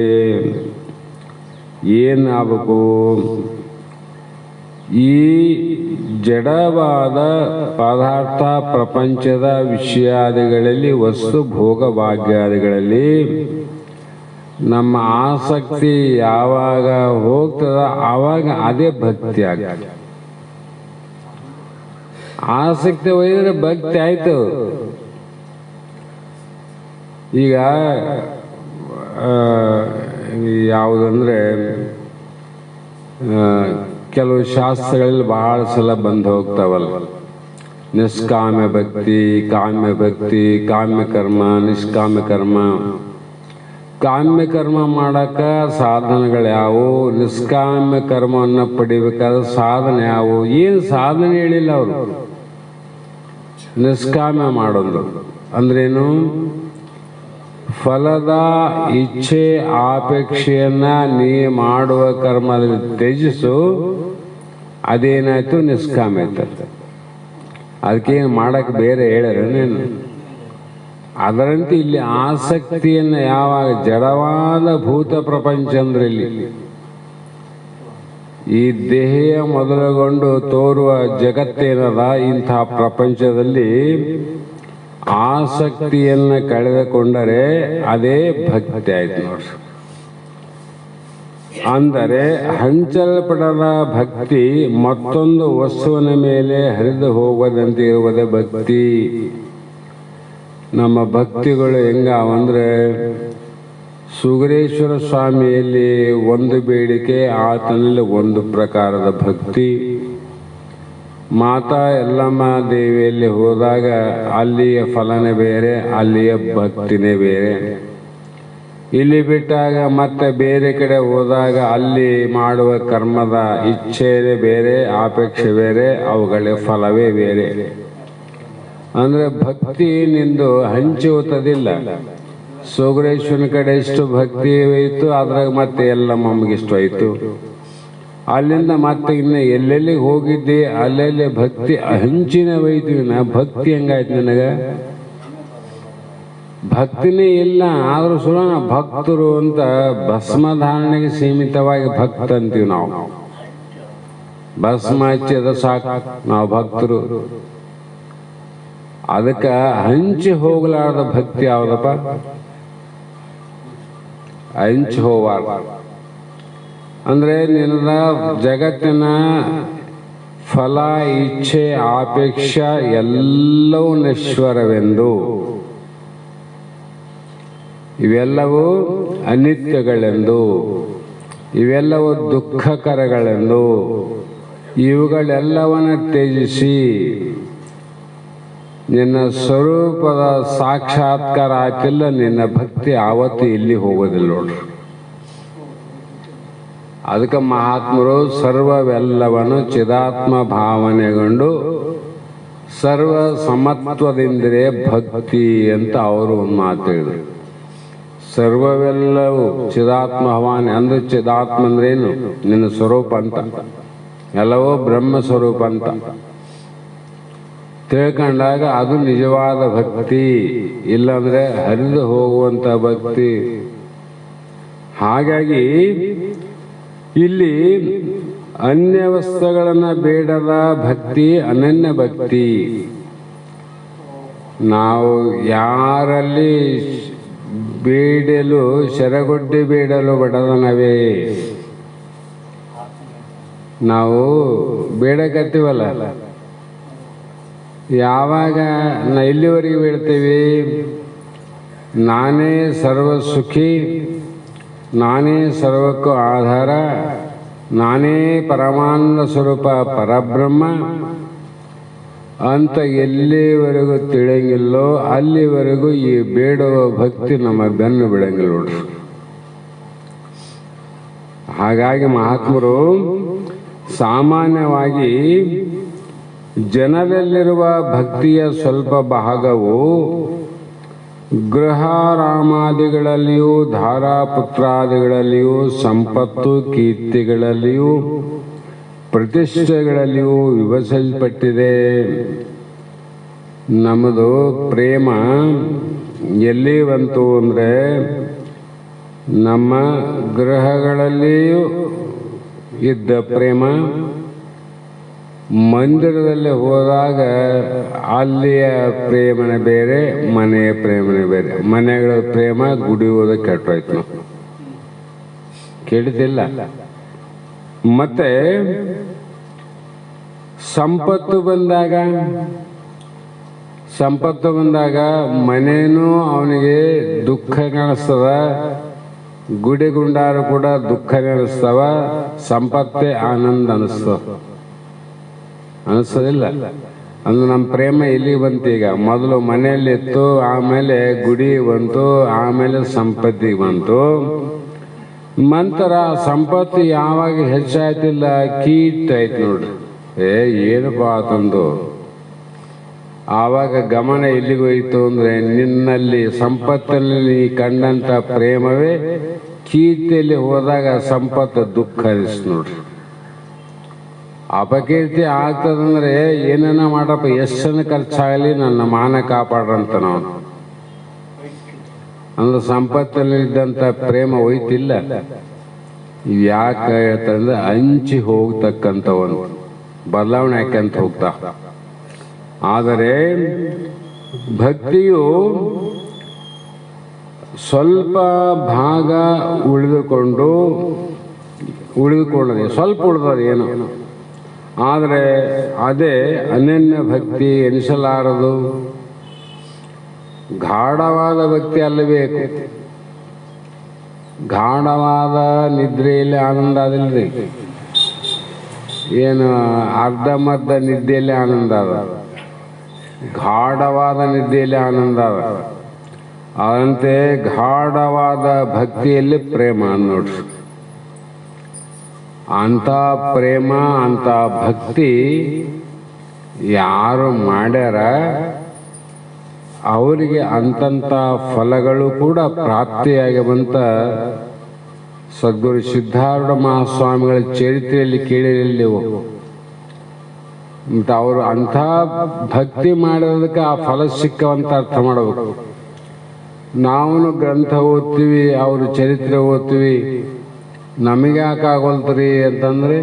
ಏನಾಗಬೇಕು? ಈ ಜಡವಾದ ಪದಾರ್ಥ ಪ್ರಪಂಚದ ವಿಷಯಾದಿಗಳಲ್ಲಿ, ವಸ್ತು ಭೋಗ ಭಾಗ್ಯಾದಿಗಳಲ್ಲಿ ನಮ್ಮ ಆಸಕ್ತಿ ಯಾವಾಗ ಹೋಗ್ತದ ಆವಾಗ ಅದೇ ಭಕ್ತಿ ಆಗ್ತದೆ. ಆಸಕ್ತಿ ಹೋಗಿದ್ರೆ ಭಕ್ತಿ ಆಯ್ತು. ಈಗ ಯಾವುದಂದ್ರೆ ಕೆಲವು ಶಾಸ್ತ್ರಗಳಲ್ಲಿ ಬಹಳ ಸಲ ಬಂದು ಹೋಗ್ತಾವಲ್ಲ, ನಿಷ್ಕಾಮ್ಯ ಭಕ್ತಿ, ಕಾಮ್ಯ ಭಕ್ತಿ, ಕಾಮ್ಯ ಕರ್ಮ, ನಿಷ್ಕಾಮ್ಯ ಕರ್ಮ. ಕಾಮ್ಯ ಕರ್ಮ ಮಾಡಕ ಸಾಧನಗಳು ಯಾವುವು? ನಿಷ್ಕಾಮ್ಯ ಕರ್ಮವನ್ನು ಪಡಿಬೇಕಾದ ಸಾಧನೆ ಯಾವುವು? ಏನು ಸಾಧನೆ ಹೇಳಿಲ್ಲ ಅವರು. ನಿಷ್ಕಾಮ್ಯ ಮಾಡೋದು ಅಂದ್ರೇನು? ಫಲದ ಇಚ್ಛೆ ಆಪೇಕ್ಷೆಯನ್ನ ನೀ ಮಾಡುವ ಕರ್ಮದಲ್ಲಿ ತ್ಯಜಿಸು, ಅದೇನಾಯ್ತು? ನಿಷ್ಕಾಮ್ಯ ಆಯ್ತು. ಅದಕ್ಕೇನು ಮಾಡಕ್ಕೆ ಬೇರೆ ಹೇಳ್ಯಾರೇನು? ಅದರಂತೆ ಇಲ್ಲಿ ಆಸಕ್ತಿಯನ್ನು ಯಾವಾಗ ಜಡವಾದ ಭೂತ ಪ್ರಪಂಚ ಅಂದ್ರೆ ಇಲ್ಲಿ ಈ ದೇಹ ಮೊದಲುಗೊಂಡು ತೋರುವ ಜಗತ್ತೇನದ, ಇಂತಹ ಪ್ರಪಂಚದಲ್ಲಿ ಆಸಕ್ತಿಯನ್ನು ಕಳೆದುಕೊಂಡರೆ ಅದೇ ಭಕ್ತಿ ಆಯ್ತು ನೋಡ್ರಿ. ಅಂದರೆ ಹಂಚಲ್ಪಡದ ಭಕ್ತಿ ಮತ್ತೊಂದು ವಸ್ತುವಿನ ಮೇಲೆ ಹರಿದು ಹೋಗದಂತೆ ಇರುವುದೇ ಭಕ್ತಿ. ನಮ್ಮ ಭಕ್ತಿಗಳು ಹೆಂಗವಂದ್ರೆ, ಸುಗರೇಶ್ವರ ಸ್ವಾಮಿಯಲ್ಲಿ ಒಂದು ಬೇಡಿಕೆ, ಆತನಲ್ಲಿ ಒಂದು ಪ್ರಕಾರದ ಭಕ್ತಿ. ಮಾತಾ ಯಲ್ಲಮ್ಮ ದೇವಿಯಲ್ಲಿ ಹೋದಾಗ ಅಲ್ಲಿಯ ಫಲನೇ ಬೇರೆ, ಅಲ್ಲಿಯ ಭಕ್ತಿನೇ ಬೇರೆ. ಇಲ್ಲಿ ಬಿಟ್ಟಾಗ ಮತ್ತೆ ಬೇರೆ ಕಡೆ ಹೋದಾಗ ಅಲ್ಲಿ ಮಾಡುವ ಕರ್ಮದ ಇಚ್ಛೆಯೇ ಬೇರೆ, ಆಪೇಕ್ಷೆ ಬೇರೆ, ಅವುಗಳ ಫಲವೇ ಬೇರೆ. ಅಂದ್ರೆ ಭಕ್ತಿ ನಿಂದು ಹಂಚುವುದಿಲ್ಲ. ಸೋಗರೇಶ್ವರನ ಕಡೆ ಇಷ್ಟು ಭಕ್ತಿ ಹೋಯಿತು, ಅದ್ರಾಗ ಮತ್ತೆ ಎಲ್ಲಮ್ಮಮ್ಮಗೆ ಇಷ್ಟು ಆಯಿತು. ಅಲ್ಲಿಂದ ಮತ್ತೆ ಇನ್ನು ಎಲ್ಲೆಲ್ಲಿ ಹೋಗಿದ್ದೆ ಅಲ್ಲೆಲ್ಲಿ ಭಕ್ತಿ ಹಂಚಿನ ಹೋಯ್ತೀವಿ. ಭಕ್ತಿ ಹೆಂಗಾಯ್ತು ನನಗೆ? ಭಕ್ತಿನೇ ಇಲ್ಲ. ಆದ್ರೂ ಸುಳ್ಳ ಭಕ್ತರು ಅಂತ ಭಸ್ಮಧಾರಣೆಗೆ ಸೀಮಿತವಾಗಿ ಭಕ್ತ ಅಂತೀವಿ ನಾವು. ಭಸ್ಮ ಹಚ್ಚಿದ ಸಾಕು ನಾವು ಭಕ್ತರು. ಅದಕ್ಕೆ ಹಂಚಿ ಹೋಗಲಾರದ ಭಕ್ತಿ ಯಾವ್ದಪ್ಪ? ಹಂಚಿ ಹೋಗಬಾರ್ದು ಅಂದ್ರೆ ನಿನ್ನ ಜಗತ್ತಿನ ಫಲ, ಇಚ್ಛೆ, ಆಪೇಕ್ಷ ಎಲ್ಲವೂ ನಶ್ವರವೆಂದು, ಇವೆಲ್ಲವೂ ಅನಿತ್ಯಗಳೆಂದು, ಇವೆಲ್ಲವೂ ದುಃಖಕರಗಳೆಂದು, ಇವುಗಳೆಲ್ಲವನ್ನು ತ್ಯಜಿಸಿ ನಿನ್ನ ಸ್ವರೂಪದ ಸಾಕ್ಷಾತ್ಕಾರ ಆಯ್ತಿಲ್ಲ, ನಿನ್ನ ಭಕ್ತಿ ಆವತ್ತು ಇಲ್ಲಿ ಹೋಗೋದಿಲ್ಲ ನೋಡ್ರಿ. ಅದಕ್ಕೆ ಮಹಾತ್ಮರು ಸರ್ವವೆಲ್ಲವನ್ನು ಚಿದಾತ್ಮ ಭಾವನೆಗೊಂಡು ಸರ್ವ ಸಮತ್ವದಿಂದಲೇ ಭಕ್ತಿ ಅಂತ ಅವರು ಒಂದು ಮಾತು ಹೇಳಿದರು. ಸರ್ವವೆಲ್ಲವೂ ಚಿದಾತ್ಮ ಭಾವನೆ ಅಂದ್ರೆ, ಚಿದಾತ್ಮ ಅಂದ್ರೇನು? ನಿನ್ನ ಸ್ವರೂಪ ಅಂತ, ಎಲ್ಲವೂ ಬ್ರಹ್ಮ ಸ್ವರೂಪ ಅಂತ ತಿಳ್ಕೊಂಡಾಗ ಅದು ನಿಜವಾದ ಭಕ್ತಿ. ಇಲ್ಲಾಂದ್ರೆ ಹರಿದು ಹೋಗುವಂತ ಭಕ್ತಿ. ಹಾಗಾಗಿ ಇಲ್ಲಿ ಅನ್ಯ ವಸ್ತುಗಳನ್ನು ಬೇಡದ ಭಕ್ತಿ ಅನನ್ಯ ಭಕ್ತಿ. ನಾವು ಯಾರಲ್ಲಿ ಬೇಡಲು ಶರಗೊಡ್ಡಿ ಬೇಡಲು ಬಡದನವೇ. ನಾವು ಬೇಡಕತ್ತೀವಲ್ಲ, ಯಾವಾಗ ಎಲ್ಲಿವರೆಗೆ ಬೇಡ್ತೀವಿ? ನಾನೇ ಸರ್ವ ಸುಖಿ, ನಾನೇ ಸರ್ವಕ್ಕೂ ಆಧಾರ, ನಾನೇ ಪರಮಾನಂದ ಸ್ವರೂಪ ಪರಬ್ರಹ್ಮ ಅಂತ ಎಲ್ಲಿವರೆಗೂ ತಿಳಿಯಂಗಿಲ್ಲೋ ಅಲ್ಲಿವರೆಗೂ ಈ ಬೇಡುವ ಭಕ್ತಿ ನಮ್ಮ ಬೆನ್ನು ಬಿಡಂಗಿಲ್ಲ ನೋಡ್ರಿ. ಹಾಗಾಗಿ ಮಹಾತ್ಮರು ಸಾಮಾನ್ಯವಾಗಿ ಜನರಲ್ಲಿರುವ ಭಕ್ತಿಯ ಸ್ವಲ್ಪ ಭಾಗವು ಗೃಹಾರಾಮಾದಿಗಳಲ್ಲಿಯೂ ಧಾರಾಪುತ್ರಾದಿಗಳಲ್ಲಿಯೂ ಸಂಪತ್ತು ಕೀರ್ತಿಗಳಲ್ಲಿಯೂ ಪ್ರತಿಷ್ಠೆಗಳಲ್ಲಿಯೂ ವಿಭಜಿಸಲ್ಪಟ್ಟಿದೆ. ನಮ್ಮದು ಪ್ರೇಮ ಎಲ್ಲಿ ಬಂತು ಅಂದರೆ ನಮ್ಮ ಗೃಹಗಳಲ್ಲಿಯೂ ಇದ್ದ ಪ್ರೇಮ, ಮಂದಿರದಲ್ಲಿ ಹೋದಾಗ ಅಲ್ಲಿಯ ಪ್ರೇಮನೆ ಬೇರೆ, ಮನೆಯ ಪ್ರೇಮನೆ ಬೇರೆ. ಮನೆಗಳ ಪ್ರೇಮ ಗುಡಿ ಹೋದಾಗ ಕೆಟ್ಟೋಯ್ತು, ನಾವು ಕೇಳಿದಿಲ್ಲ. ಮತ್ತೆ ಸಂಪತ್ತು ಬಂದಾಗ ಮನೇನೂ ಅವನಿಗೆ ದುಃಖ ಕಾಣಿಸ್ತದ, ಗುಡಿ ಗುಂಡಾರು ಕೂಡ ದುಃಖ ಅನಿಸ್ತವ, ಸಂಪತ್ತೇ ಆನಂದ ಅನಿಸ್ತದಿಲ್ಲ. ಅಂದ್ರೆ ನಮ್ಮ ಪ್ರೇಮ ಎಲ್ಲಿಗೆ ಬಂತು? ಈಗ ಮೊದಲು ಮನೆಯಲ್ಲಿ ಇತ್ತು, ಆಮೇಲೆ ಗುಡಿ ಬಂತು, ಆಮೇಲೆ ಸಂಪತ್ತಿಗೆ ಬಂತು. ನಂತರ ಸಂಪತ್ತು ಯಾವಾಗ ಹೆಚ್ಚಾಯ್ತಿಲ್ಲ, ಕೀಟಾಯ್ತು ನೋಡ್ರಿ. ಏನಪ್ಪ ಆತಂದು ಆವಾಗ ಗಮನ ಎಲ್ಲಿಗೆ ಹೋಯ್ತು ಅಂದ್ರೆ ನಿನ್ನಲ್ಲಿ ಸಂಪತ್ತಿನಲ್ಲಿ ಕಂಡಂತ ಪ್ರೇಮವೇ ಕೀರ್ತಿಯಲ್ಲಿ ಹೋದಾಗ ಸಂಪತ್ತು ದುಃಖ ಅನಿಸ್ತು ನೋಡ್ರಿ. ಅಪಕೀರ್ತಿ ಆಗ್ತದಂದ್ರೆ ಏನೇನ ಮಾಡಪ್ಪ, ಎಷ್ಟನ್ನು ಖರ್ಚಾಗಲಿ ನನ್ನ ಮಾನ ಕಾಪಾಡ್ರಂತ ನಾವು. ಅಂದ್ರೆ ಸಂಪತ್ತಲ್ಲಿ ಇದ್ದಂಥ ಪ್ರೇಮ ಹೋಯ್ತಿಲ್ಲ. ಯಾಕೆ ಹೇಳ್ತಂದ್ರೆ ಹಂಚಿ ಹೋಗ್ತಕ್ಕಂಥ ಒಂದು ಬದಲಾವಣೆ ಹಾಕಂತ ಹೋಗ್ತಾ. ಆದರೆ ಭಕ್ತಿಯು ಸ್ವಲ್ಪ ಭಾಗ ಉಳಿದುಕೊಂಡಿದೆ, ಸ್ವಲ್ಪ ಉಳಿದದೆ ಏನು. ಆದರೆ ಅದೇ ಅನನ್ಯ ಭಕ್ತಿ ಎನಿಸಲಾರದು. ಗಾಢವಾದ ಭಕ್ತಿ ಅಲ್ಲಬೇಕು. ಗಾಢವಾದ ನಿದ್ರೆಯಲ್ಲಿ ಆನಂದ ಅದಿಲ್ರಿ, ಏನು ಅರ್ಧಮರ್ಧ ನಿದ್ದೆಯಲ್ಲಿ ಆನಂದ ಅದ, ಗಾಢವಾದ ನಿದ್ದೆಯಲ್ಲಿ ಆನಂದ ಅದ. ಅದಂತೆ ಗಾಢವಾದ ಭಕ್ತಿಯಲ್ಲಿ ಪ್ರೇಮ ನೋಡ್ರಿ. ಅಂಥ ಪ್ರೇಮ ಅಂಥ ಭಕ್ತಿ ಯಾರು ಮಾಡ್ಯಾರ ಅವರಿಗೆ ಅಂತಂಥ ಫಲಗಳು ಕೂಡ ಪ್ರಾಪ್ತಿಯಾಗವಂತ ಸದ್ಗುರು ಸಿದ್ಧಾರೂಢ ಮಹಾಸ್ವಾಮಿಗಳ ಚರಿತ್ರೆಯಲ್ಲಿ ಕೇಳಿರಲಿವು. ಮತ್ತು ಅವರು ಅಂಥ ಭಕ್ತಿ ಮಾಡೋದಕ್ಕೆ ಆ ಫಲ ಸಿಕ್ಕವಂತ ಅರ್ಥ ಮಾಡಬೇಕು. ನಾವು ಗ್ರಂಥ ಓದ್ತೀವಿ, ಅವ್ರ ಚರಿತ್ರೆ ಓದ್ತೀವಿ, ನಮಗೆ ಯಾಕೆ ಆಗೋಲ್ತ್ರಿ ಅಂತಂದ್ರೆ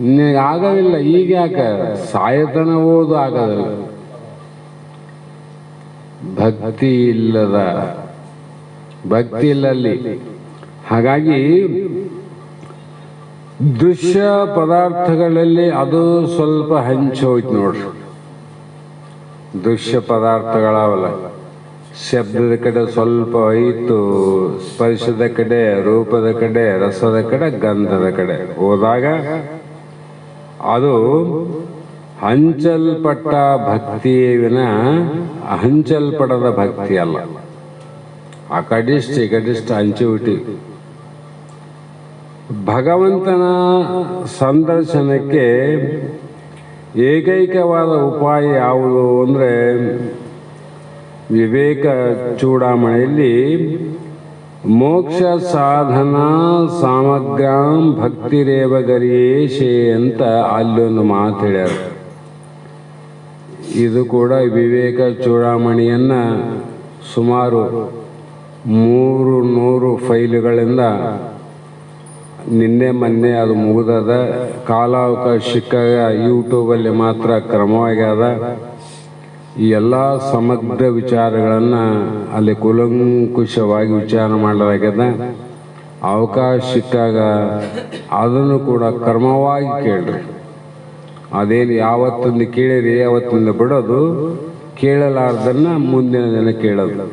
ಇನ್ನೀಗ ಆಗೋದಿಲ್ಲ. ಈಗ ಯಾಕೆ ಸಾಯತನ ಓದು ಆಗೋದಿಲ್ಲ, ಭಕ್ತಿ ಇಲ್ಲಲ್ಲಿ. ಹಾಗಾಗಿ ದೃಶ್ಯ ಪದಾರ್ಥಗಳಲ್ಲಿ ಅದು ಸ್ವಲ್ಪ ಹಂಚೋಯ್ತು ನೋಡ್ರಿ. ದೃಶ್ಯ ಪದಾರ್ಥಗಳವಲ್ಲ, ಶಬ್ದದ ಕಡೆ ಸ್ವಲ್ಪ ಹೋಯಿತು, ಸ್ಪರ್ಶದ ಕಡೆ, ರೂಪದ ಕಡೆ, ರಸದ ಕಡೆ, ಗಂಧದ ಕಡೆ ಹೋದಾಗ ಅದು ಹಂಚಲ್ಪಟ್ಟ ಭಕ್ತಿಯೇ ವಿನ ಹಂಚಲ್ಪಡದ ಭಕ್ತಿ ಅಲ್ಲ. ಆ ಕಡಿಷ್ಠ ಈ ಕಡಿಷ್ಠ ಹಂಚಿ ಬಿಟ್ಟಿ. ಭಗವಂತನ ಸಂದರ್ಶನಕ್ಕೆ ಏಕೈಕವಾದ ಉಪಾಯ ಯಾವುದು ಅಂದರೆ ವಿವೇಕ ಚೂಡಾಮಣಿಯಲ್ಲಿ ಮೋಕ್ಷ ಸಾಧನ ಸಾಮಗ್ರಾಂ ಭಕ್ತಿರೇವ ಗರಿಯೇಶೆ ಅಂತ ಅಲ್ಲೊಂದು ಮಾತು ಹೇಳ್ಯಾರ. ಇದು ಕೂಡ ವಿವೇಕ ಚೂಡಾಮಣಿಯನ್ನ ಸುಮಾರು 300 ಫೈಲುಗಳಿಂದ ನಿನ್ನೆ ಮೊನ್ನೆ ಅದು ಮುಗಿದದ. ಕಾಲಾವಕಾಶ ಸಿಕ್ಕಾಗ ಯೂಟ್ಯೂಬಲ್ಲಿ ಮಾತ್ರ ಕ್ರಮವಾಗ್ಯದ. ಈ ಎಲ್ಲ ಸಮಗ್ರ ವಿಚಾರಗಳನ್ನು ಅಲ್ಲಿ ಕೂಲಂಕುಷವಾಗಿ ವಿಚಾರ ಮಾಡಲಾಗ್ಯದ. ಅವಕಾಶ ಸಿಕ್ಕಾಗ ಅದನ್ನು ಕೂಡ ಕ್ರಮವಾಗಿ ಕೇಳ್ರಿ. ಅದೇನು ಯಾವತ್ತೊಂದು ಕೇಳಿರಿ ಯಾವತ್ತೊಂದು ಬಿಡೋದು, ಕೇಳಲಾರ್ದನ್ನ ಮುಂದಿನ ದಿನ ಕೇಳೋದು.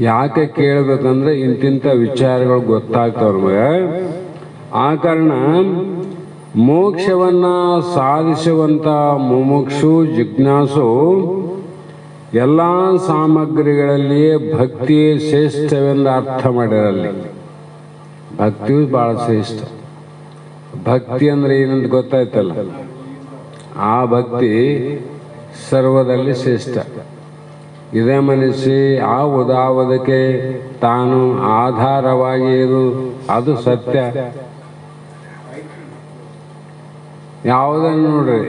ಯಾಕೆ ಕೇಳಬೇಕಂದ್ರೆ ಇಂತಿಂಥ ವಿಚಾರಗಳು ಗೊತ್ತಾಗ್ತಾವ ನಮಗೆ. ಆ ಕಾರಣ ಮೋಕ್ಷವನ್ನ ಸಾಧಿಸುವಂತ ಮುಮುಕ್ಷು ಜಿಜ್ಞಾಸು ಎಲ್ಲ ಸಾಮಗ್ರಿಗಳಲ್ಲಿಯೇ ಭಕ್ತಿ ಶ್ರೇಷ್ಠವೆಂದು ಅರ್ಥ ಮಾಡಿರಲ್ಲಿ. ಭಕ್ತಿಯು ಬಹಳ ಶ್ರೇಷ್ಠ. ಭಕ್ತಿ ಅಂದ್ರೆ ಏನಂತ ಗೊತ್ತಾಯ್ತಲ್ಲ, ಆ ಭಕ್ತಿ ಸರ್ವದಲ್ಲಿ ಶ್ರೇಷ್ಠ. ಇದೇ ಮನಸ್ಸಿ ಆ ಉದಾವದಕ್ಕೆ ತಾನು ಆಧಾರವಾಗಿ ಇರು, ಅದು ಸತ್ಯ. ಯಾವುದನ್ನು ನೋಡ್ರಿ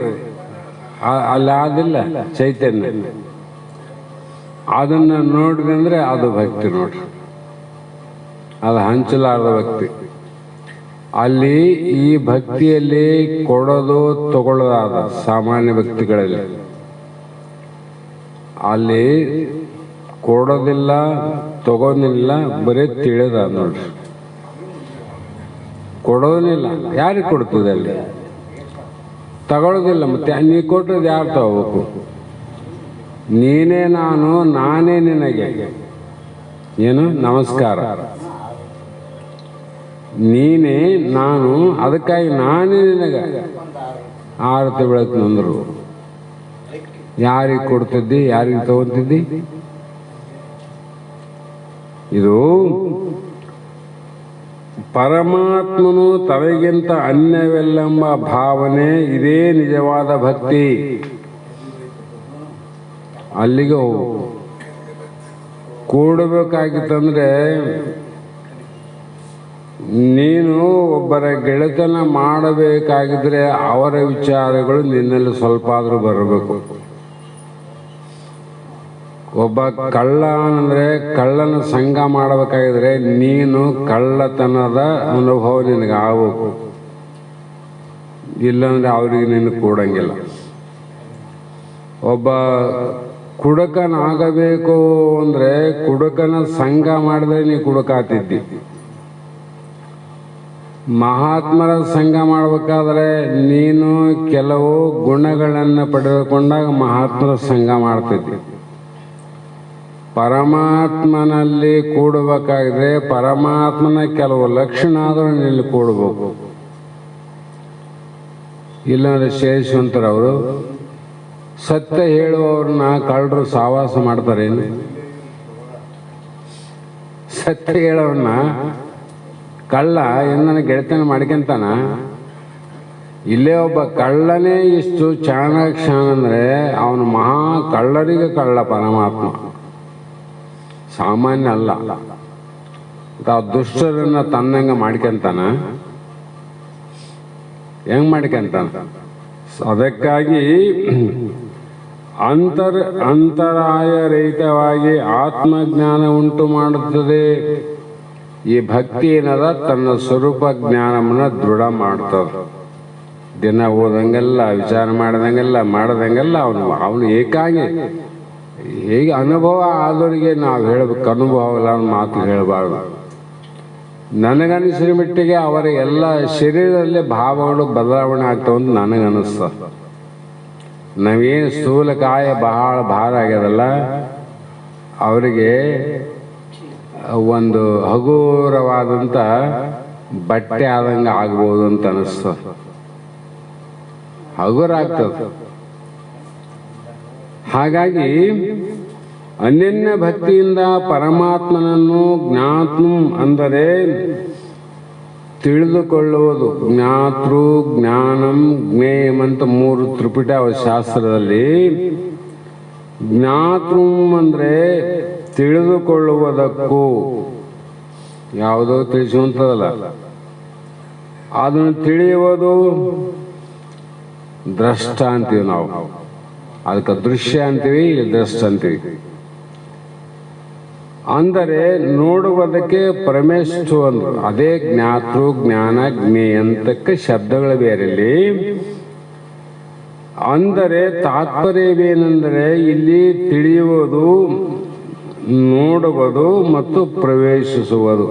ಅಲ್ಲಿ ಆದಿಲ್ಲ ಚೈತನ್ಯ, ಅದನ್ನ ನೋಡಿದ್ರೆ ಅದು ಭಕ್ತಿ ನೋಡ್ರಿ. ಅದು ಹಂಚಲಾರದ ಭಕ್ತಿ. ಅಲ್ಲಿ ಈ ಭಕ್ತಿಯಲ್ಲಿ ಕೊಡೋದು ತಗೊಳ್ಳೋದಾದ ಸಾಮಾನ್ಯ ಭಕ್ತಿಗಳಲ್ಲಿ ಅಲ್ಲಿ ಕೊಡೋದಿಲ್ಲ ತಗೋದಿಲ್ಲ, ಬರೀ ತಿಳಿದ ನೋಡ್ರಿ. ಕೊಡೋದಿಲ್ಲ, ಯಾರಿಗೆ ಕೊಡ್ತದೆ ಅಲ್ಲಿ? ತಗೊಳ್ಳೋದಿಲ್ಲ, ಮತ್ತೆ ನೀ ಕೊಟ್ಟದ್ದು ಯಾರು ತಗೋಬೇಕು? ನೀನೇ ನಾನು, ನಾನೇ ನಿನಗೆ. ಏನು ನಮಸ್ಕಾರ, ನೀನೇ ನಾನು, ಅದಕ್ಕಾಗಿ ನಾನೇ ನಿನಗೆ ಆರತಿ ಬೆಳಕಿನಂದ್ರು. ಯಾರಿಗೆ ಕೊಡ್ತಿದ್ದಿ, ಯಾರಿಗೆ ತಗೊಂತಿದ್ದಿ? ಇದು ಪರಮಾತ್ಮನು ತನಗಿಂತ ಅನ್ಯವೆಲ್ಲೆಂಬ ಭಾವನೆ, ಇದೇ ನಿಜವಾದ ಭಕ್ತಿ. ಅಲ್ಲಿಗೆ ಹೋಗು. ಕೂಡಬೇಕಾಗಿತ್ತಂದ್ರೆ ನೀನು ಒಬ್ಬರ ಗೆಳೆತನ ಮಾಡಬೇಕಾಗಿದ್ರೆ ಅವರ ವಿಚಾರಗಳು ನಿನ್ನಲ್ಲಿ ಸ್ವಲ್ಪ ಆದರೂ ಬರಬೇಕು. ಒಬ್ಬ ಕಳ್ಳ ಅಂದ್ರೆ ಕಳ್ಳನ ಸಂಘ ಮಾಡಬೇಕಾಗಿದ್ರೆ ನೀನು ಕಳ್ಳತನದ ಅನುಭವ ನಿನಗೆ ಆಗಬೇಕು. ಇಲ್ಲಾಂದ್ರೆ ಅವ್ರಿಗೆ ನೀನು ಕೂಡಂಗಿಲ್ಲ. ಒಬ್ಬ ಕುಡುಕನಾಗಬೇಕು ಅಂದ್ರೆ ಕುಡುಕನ ಸಂಘ ಮಾಡಿದ್ರೆ ನೀ ಕುಡುಕಾತಿದ್ದಿ. ಮಹಾತ್ಮರ ಸಂಘ ಮಾಡಬೇಕಾದ್ರೆ ನೀನು ಕೆಲವು ಗುಣಗಳನ್ನು ಪಡೆದುಕೊಂಡಾಗ ಮಹಾತ್ಮರ ಸಂಘ ಮಾಡ್ತಿದ್ದಿ. ಪರಮಾತ್ಮನಲ್ಲಿ ಕೂಡಬೇಕಾದ್ರೆ ಪರಮಾತ್ಮನ ಕೆಲವು ಲಕ್ಷಣ ಆದರೂ ನಿಲ್ಲಿ ಕೂಡಬೇಕು. ಇಲ್ಲಾಂದ್ರೆ ಶೇಷವಂತರವರು ಸತ್ಯ ಹೇಳುವವ್ರನ್ನ ಕಳ್ಳರು ಸಾವಾಸ ಮಾಡ್ತಾರೇನು? ಸತ್ಯ ಹೇಳೋರನ್ನ ಕಳ್ಳ ನನ್ನ ಗೆಳೆತನ ಮಾಡ್ಕೊಂತಾನ? ಇಲ್ಲೇ ಒಬ್ಬ ಕಳ್ಳನೇ ಇಷ್ಟು ಚಾಣಾಕ್ಷಣ ಅಂದ್ರೆ ಅವನು ಮಹಾ ಕಳ್ಳರಿಗೆ ಕಳ್ಳ ಪರಮಾತ್ಮ, ಸಾಮಾನ್ಯ ಅಲ್ಲ. ಆ ದುಷ್ಟರನ್ನ ತನ್ನಂಗ ಮಾಡ್ಕೊಂತಾನ? ಹೆಂಗ್ ಮಾಡ್ಕೊಂತಾನ? ಅದಕ್ಕಾಗಿ ಅಂತರಾಯ ರಹಿತವಾಗಿ ಆತ್ಮಜ್ಞಾನ ಉಂಟು ಮಾಡುತ್ತದೆ. ಈ ಭಕ್ತಿ ಏನದ ತನ್ನ ಸ್ವರೂಪ ಜ್ಞಾನವನ್ನ ದೃಢ ಮಾಡ್ತದ. ದಿನ ಓದಂಗೆಲ್ಲ, ವಿಚಾರ ಮಾಡದಂಗೆಲ್ಲ ಅವನು ಏಕಾಂಗಿ. ಹೇಗೆ ಅನುಭವ ಆದವರಿಗೆ ನಾವು ಹೇಳಬೇಕು, ಅನುಭವ ಇಲ್ಲ ಮಾತು ಹೇಳಬಾರ್ದು. ನನಗನಿಸಿದ ಮಟ್ಟಿಗೆ ಅವರ ಎಲ್ಲ ಶರೀರದಲ್ಲಿ ಭಾವಗಳು ಬದಲಾವಣೆ ಆಗ್ತಾವಂತ ನನಗನ್ನಿಸ್ತ. ನಾವೇನು ಸ್ಥೂಲಕಾಯ ಬಹಳ ಭಾರ ಆಗ್ಯದಲ್ಲ, ಅವರಿಗೆ ಒಂದು ಹಗುರವಾದಂಥ ಬಟ್ಟೆ ಆದಂಗೆ ಆಗ್ಬೋದು ಅಂತ ಅನಿಸ್ತ. ಹಗುರ ಆಗ್ತದೆ. ಹಾಗಾಗಿ ಅನನ್ಯ ಭಕ್ತಿಯಿಂದ ಪರಮಾತ್ಮನನ್ನು ಜ್ಞಾತು ಅಂದರೆ ತಿಳಿದುಕೊಳ್ಳುವುದು. ಜ್ಞಾತೃ, ಜ್ಞಾನಂ, ಜ್ಞೇಯಂ ಅಂತ 3 ತ್ರಿಪಿಟ ಶಾಸ್ತ್ರದಲ್ಲಿ. ಜ್ಞಾತೃ ಅಂದ್ರೆ ತಿಳಿದುಕೊಳ್ಳುವುದಕ್ಕೂ, ಯಾವುದೋ ತಿಳಿಸುವಂಥದ್ದಲ್ಲ, ಅದನ್ನು ತಿಳಿಯುವುದು ದ್ರಷ್ಟ ಅಂತೀವಿ ನಾವು. ಅದಕ್ಕೆ ದೃಶ್ಯ ಅಂತೀವಿ, ದೃಷ್ಟ ಅಂತೀವಿ. ಅಂದರೆ ನೋಡುವುದಕ್ಕೆ ಪರಮೇಶ್ವರ ಅಂದ್ರು. ಅದೇ ಜ್ಞಾತೃ ಜ್ಞಾನ ಜ್ಞೇಯಂತಕ್ಕೆ ಶಬ್ದಗಳು ಬೇರೆಲ್ಲಿ. ಅಂದರೆ ತಾತ್ಪರ್ಯವೇನೆಂದರೆ ಇಲ್ಲಿ ತಿಳಿಯುವುದು, ನೋಡುವುದು ಮತ್ತು ಪ್ರವೇಶಿಸುವುದು.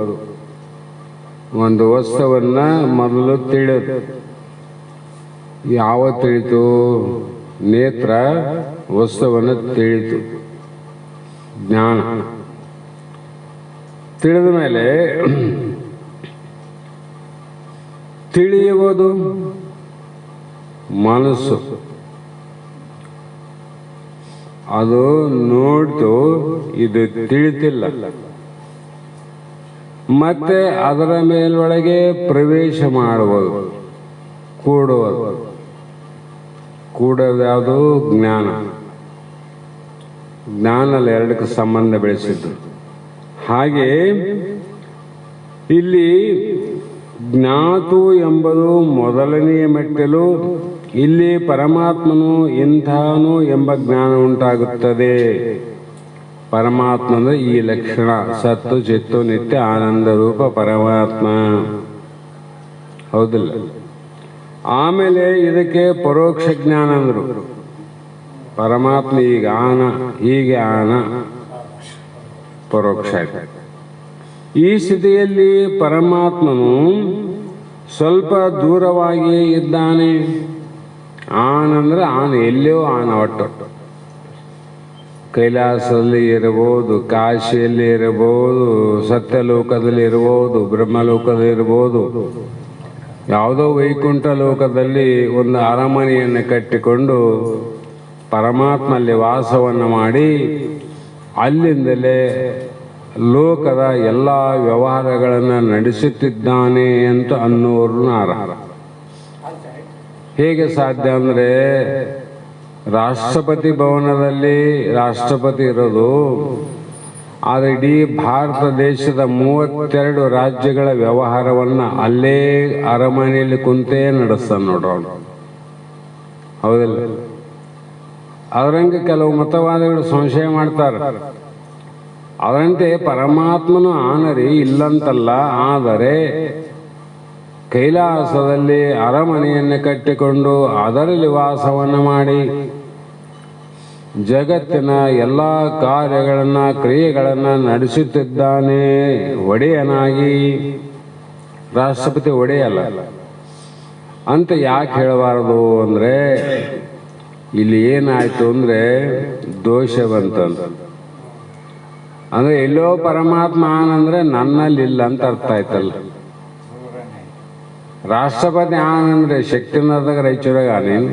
ಒಂದು ವಸ್ತುವನ್ನ ಮೊದಲು ತಿಳಿದು, ಯಾವ ತಿಳಿತು? ನೇತ್ರ ವಸ್ತುವನ್ನು ತಿಳಿತು, ಜ್ಞಾನ. ತಿಳಿದ ಮೇಲೆ ತಿಳಿಯುವುದು ಮನಸ್ಸು. ಅದು ನೋಡ್ತು, ಇದು ತಿಳಿತಿಲ್ಲ. ಮತ್ತೆ ಅದರ ಮೇಲ್ವೊಳಗೆ ಪ್ರವೇಶ ಮಾಡುವುದು, ಕೂಡುವುದು. ಕೂಡೋದು ಯಾವುದು? ಜ್ಞಾನ. ಜ್ಞಾನಲ್ಲಿ ಎರಡಕ್ಕೆ ಸಂಬಂಧ ಬೆಳೆಸಿದ್ದು. ಹಾಗೆ ಇಲ್ಲಿ ಜ್ಞಾತು ಎಂಬುದು ಮೊದಲನೆಯ ಮೆಟ್ಟಲು. ಇಲ್ಲಿ ಪರಮಾತ್ಮನು ಇಂಥವನು ಎಂಬ ಜ್ಞಾನ ಉಂಟಾಗುತ್ತದೆ. ಪರಮಾತ್ಮ ಅಂದ್ರೆ ಈ ಲಕ್ಷಣ, ಸತ್ತು ಚಿತ್ತು ನಿತ್ಯ ಆನಂದ ರೂಪ ಪರಮಾತ್ಮ. ಹೌದಿಲ್ಲ? ಆಮೇಲೆ ಇದಕ್ಕೆ ಪರೋಕ್ಷ ಜ್ಞಾನ ಅಂದ್ರು. ಪರಮಾತ್ಮ ಈಗ ಆನ, ಹೀಗೆ ಆನ, ಪರೋಕ್ಷ. ಈ ಸ್ಥಿತಿಯಲ್ಲಿ ಪರಮಾತ್ಮನು ಸ್ವಲ್ಪ ದೂರವಾಗಿ ಇದ್ದಾನೆ. ಆನಂದ್ರೆ ಆನ, ಎಲ್ಲೋ ಆನ. ಒಟ್ಟು ಕೈಲಾಸದಲ್ಲಿ ಇರಬಹುದು, ಕಾಶಿಯಲ್ಲಿ ಇರಬಹುದು, ಸತ್ಯಲೋಕದಲ್ಲಿ ಇರಬಹುದು, ಬ್ರಹ್ಮಲೋಕದಲ್ಲಿ ಇರಬಹುದು, ಯಾವುದೋ ವೈಕುಂಠ ಲೋಕದಲ್ಲಿ ಒಂದು ಅರಮನೆಯನ್ನು ಕಟ್ಟಿಕೊಂಡು ಪರಮಾತ್ಮ ಅಲ್ಲಿ ವಾಸವನ್ನು ಮಾಡಿ ಅಲ್ಲಿಂದಲೇ ಲೋಕದ ಎಲ್ಲ ವ್ಯವಹಾರಗಳನ್ನು ನಡೆಸುತ್ತಿದ್ದಾನೆ ಅಂತ ಅನ್ನೋರು ಅರ್ಹ. ಹೇಗೆ ಸಾಧ್ಯ ಅಂದರೆ, ರಾಷ್ಟ್ರಪತಿ ಭವನದಲ್ಲಿ ರಾಷ್ಟ್ರಪತಿ ಇರೋದು, ಆದರೆ ಇಡೀ ಭಾರತ ದೇಶದ 32 ರಾಜ್ಯಗಳ ವ್ಯವಹಾರವನ್ನು ಅಲ್ಲೇ ಅರಮನೆಯಲ್ಲಿ ಕುಂತೇ ನಡೆಸ್ತಾನೆ ನೋಡ್ರವನು. ಹೌದಿಲ್ಲ? ಅದರಂಗೆ ಕೆಲವು ಮತವಾದಿಗಳು ಸಂಶಯ ಮಾಡ್ತಾರೆ. ಅದರಂತೆ ಪರಮಾತ್ಮನು ಆನರಿ ಇಲ್ಲಂತಲ್ಲ, ಆದರೆ ಕೈಲಾಸದಲ್ಲಿ ಅರಮನೆಯನ್ನು ಕಟ್ಟಿಕೊಂಡು ಅದರಲ್ಲಿ ವಾಸವನ್ನು ಮಾಡಿ ಜಗತ್ತಿನ ಎಲ್ಲ ಕಾರ್ಯಗಳನ್ನು ಕ್ರಿಯೆಗಳನ್ನು ನಡೆಸುತ್ತಿದ್ದಾನೆ ಒಡೆಯನಾಗಿ. ರಾಷ್ಟ್ರಪತಿ ಒಡೆಯಲ್ಲ ಅಂತ ಯಾಕೆ ಹೇಳಬಾರದು ಅಂದರೆ, ಇಲ್ಲಿ ಏನಾಯ್ತು ಅಂದರೆ ದೋಷ ಬಂತಂತ. ಅಂದರೆ ಎಲ್ಲೋ ಪರಮಾತ್ಮ ಆನಂದ್ರೆ ನನ್ನಲ್ಲಿಲ್ಲ ಅಂತ ಅರ್ಥ ಆಯ್ತಲ್ಲ. ರಾಷ್ಟ್ರಪತಿ ಆನಂದ್ರೆ ಶಕ್ತಿನದಾಗ ರಾಯಚೂರಾಗ ನೀನು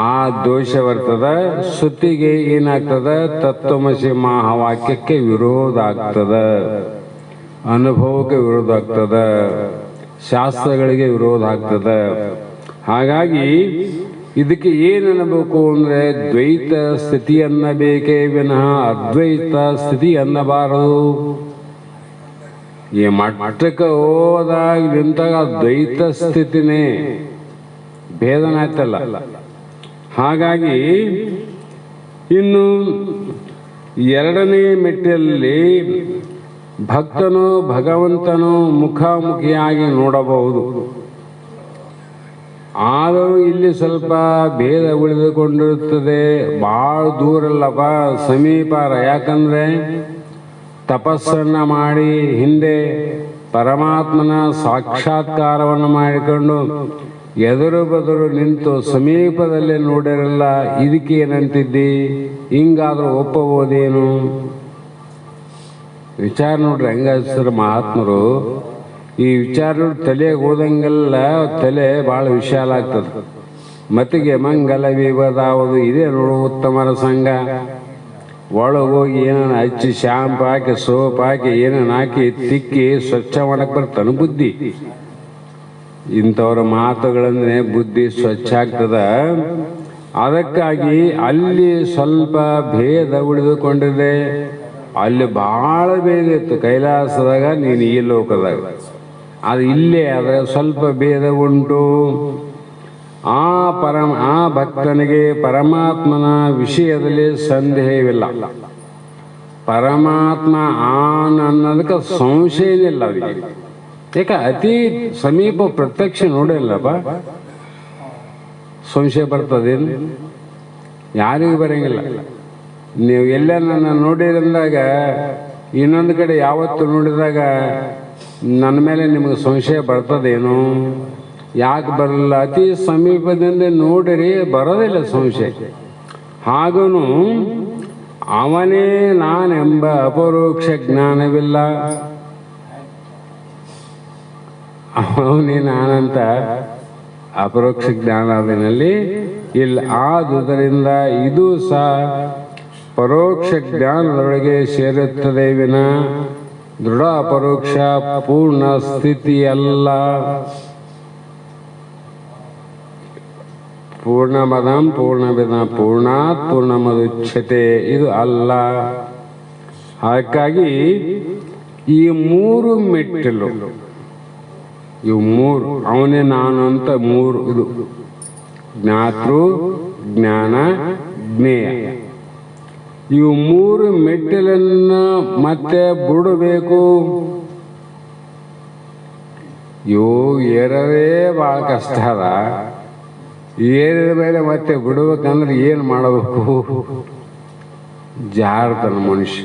ಆ ದೋಷ ಬರ್ತದ. ಶ್ರುತಿಗೆ ಏನಾಗ್ತದ? ತತ್ವಮಸಿ ಮಹಾವಾಕ್ಯಕ್ಕೆ ವಿರೋಧ ಆಗ್ತದ, ಅನುಭವಕ್ಕೆ ವಿರೋಧ ಆಗ್ತದ, ಶಾಸ್ತ್ರಗಳಿಗೆ ವಿರೋಧ ಆಗ್ತದ. ಹಾಗಾಗಿ ಇದಕ್ಕೆ ಏನನ್ನಬೇಕು ಅಂದ್ರೆ ದ್ವೈತ ಸ್ಥಿತಿ ಅನ್ನಬೇಕೇ ವಿನಃ ಅದ್ವೈತ ಸ್ಥಿತಿ ಅನ್ನಬಾರದು. ಈ ಮಟ್ಟಕ್ಕೆ ಹೋದಾಗ ನಿಂತಾಗ ದ್ವೈತ ಸ್ಥಿತಿನೇ ಭೇದನ ಆಯ್ತಲ್ಲ. ಹಾಗಾಗಿ ಇನ್ನು ಎರಡನೇ ಮೆಟ್ಟಲ್ಲಿ ಭಕ್ತನು ಭಗವಂತನು ಮುಖಾಮುಖಿಯಾಗಿ ನೋಡಬಹುದು. ಆದರೂ ಇಲ್ಲಿ ಸ್ವಲ್ಪ ಭೇದ ಉಳಿದುಕೊಂಡಿರುತ್ತದೆ. ಭಾಳ ದೂರಲ್ಲಪ್ಪ, ಸಮೀಪಾರ. ಯಾಕಂದ್ರೆ ತಪಸ್ಸನ್ನ ಮಾಡಿ ಹಿಂದೆ ಪರಮಾತ್ಮನ ಸಾಕ್ಷಾತ್ಕಾರವನ್ನು ಮಾಡಿಕೊಂಡು ಎದುರು ಬದುರು ನಿಂತು ಸಮೀಪದಲ್ಲೇ ನೋಡಿರಲ್ಲ. ಇದಕ್ಕೆ ಏನಂತಿದ್ದಿ? ಹಿಂಗಾದ್ರೂ ಒಪ್ಪಬಹುದೇನು? ವಿಚಾರ ನೋಡ್ರಿ ಹೆಂಗ ಹಚ್ಚಿದ್ರು ಮಹಾತ್ಮರು. ಈ ವಿಚಾರ ತಲೆಗೆ ಹೋದಂಗೆಲ್ಲ ತಲೆ ಭಾಳ ವಿಶಾಲ ಆಗ್ತದೆ. ಮತ್ತಿಗೆ ಮಂಗಲ ವಿವಾದಾವುದು ಇದೆ ನೋಡು ಉತ್ತಮರ ಸಂಘ. ಒಳಗೋಗಿ ಏನನ್ನ ಹಚ್ಚಿ ಶಾಂಪು ಹಾಕಿ ಸೋಪ್ ಹಾಕಿ ಏನನ್ನ ಹಾಕಿ ತಿಕ್ಕಿ ಸ್ವಚ್ಛ ಮಾಡಕ್ಕೆ ಬರ್ತಾನೆ ಬುದ್ಧಿ. ಇಂಥವ್ರ ಮಾತುಗಳಂದ್ರೆ ಬುದ್ಧಿ ಸ್ವಚ್ಛ ಆಗ್ತದ. ಅದಕ್ಕಾಗಿ ಅಲ್ಲಿ ಸ್ವಲ್ಪ ಭೇದ ಉಳಿದುಕೊಂಡಿದೆ. ಅಲ್ಲಿ ಬಹಳ ಭೇದ ಇತ್ತು ಕೈಲಾಸದಾಗ, ನೀನು ಈ ಲೋಕದಾಗ. ಅದು ಇಲ್ಲೇ ಆದರೆ ಸ್ವಲ್ಪ ಭೇದ ಉಂಟು. ಆ ಭಕ್ತನಿಗೆ ಪರಮಾತ್ಮನ ವಿಷಯದಲ್ಲಿ ಸಂದೇಹವಿಲ್ಲ. ಪರಮಾತ್ಮ ಆನ್ ಅನ್ನೋದಕ್ಕೆ ಸಂಶಯ ಏನಿಲ್ಲ ಅವರಿಗೆ. ಯಾಕೆ ಅತಿ ಸಮೀಪ ಪ್ರತ್ಯಕ್ಷ ನೋಡಿಲ್ಲಪ್ಪ, ಸಂಶಯ ಬರ್ತದೇನು? ಯಾರಿಗೂ ಬರಂಗಿಲ್ಲ. ನೀವು ಎಲ್ಲ ನನ್ನ ನೋಡಿರಂದಾಗ ಇನ್ನೊಂದು ಕಡೆ ಯಾವತ್ತು ನೋಡಿದಾಗ ನನ್ನ ಮೇಲೆ ನಿಮಗೆ ಸಂಶಯ ಬರ್ತದೇನು? ಯಾಕೆ ಬರಲ್ಲ? ಅತಿ ಸಮೀಪದಿಂದ ನೋಡಿರಿ, ಬರೋದಿಲ್ಲ ಸಂಶಯ. ಹಾಗೂ ಅವನೇ ನಾನೆಂಬ ಅಪರೋಕ್ಷ ಜ್ಞಾನವಿಲ್ಲ. ಅವನೇ ನಾನಂತ ಅಪರೋಕ್ಷ ಜ್ಞಾನ ಅದರಲ್ಲಿ ಇಲ್ಲ. ಆದುದರಿಂದ ಇದು ಸಹ ಪರೋಕ್ಷ ಜ್ಞಾನದೊಳಗೆ ಸೇರುತ್ತದೆ ವಿನ ದೃಢ ಅಪರೋಕ್ಷ ಪೂರ್ಣ ಸ್ಥಿತಿಯಲ್ಲ. ಪೂರ್ಣಮದಂ ಪೂರ್ಣಮಿದ ಪೂರ್ಣಾತ್ ಪೂರ್ಣಮದುಚ್ಯತೆ ಇದು ಅಲ್ಲ. ಹಾಗಾಗಿ ಈ ಮೂರು ಮೆಟ್ಟಿಲು, ಇವು ಮೂರು, ಅವನೇ ನಾನು ಅಂತ ಮೂರು, ಇದು ಜ್ಞಾತೃ ಜ್ಞಾನ ಜ್ಞೇಯ, ಇವು ಮೂರು ಮೆಟ್ಟಿಲನ್ನ ಮತ್ತೆ ಬಿಡಬೇಕು. ಇವು ಏರವೇ ಭಾಳ ಕಷ್ಟ ಅದ. ಏರಿದ ಮೇಲೆ ಮತ್ತೆ ಬಿಡ್ಬೇಕಂದ್ರೆ ಏನು ಮಾಡಬೇಕು? ಜಾರ್ತಾನ ಮನುಷ್ಯ.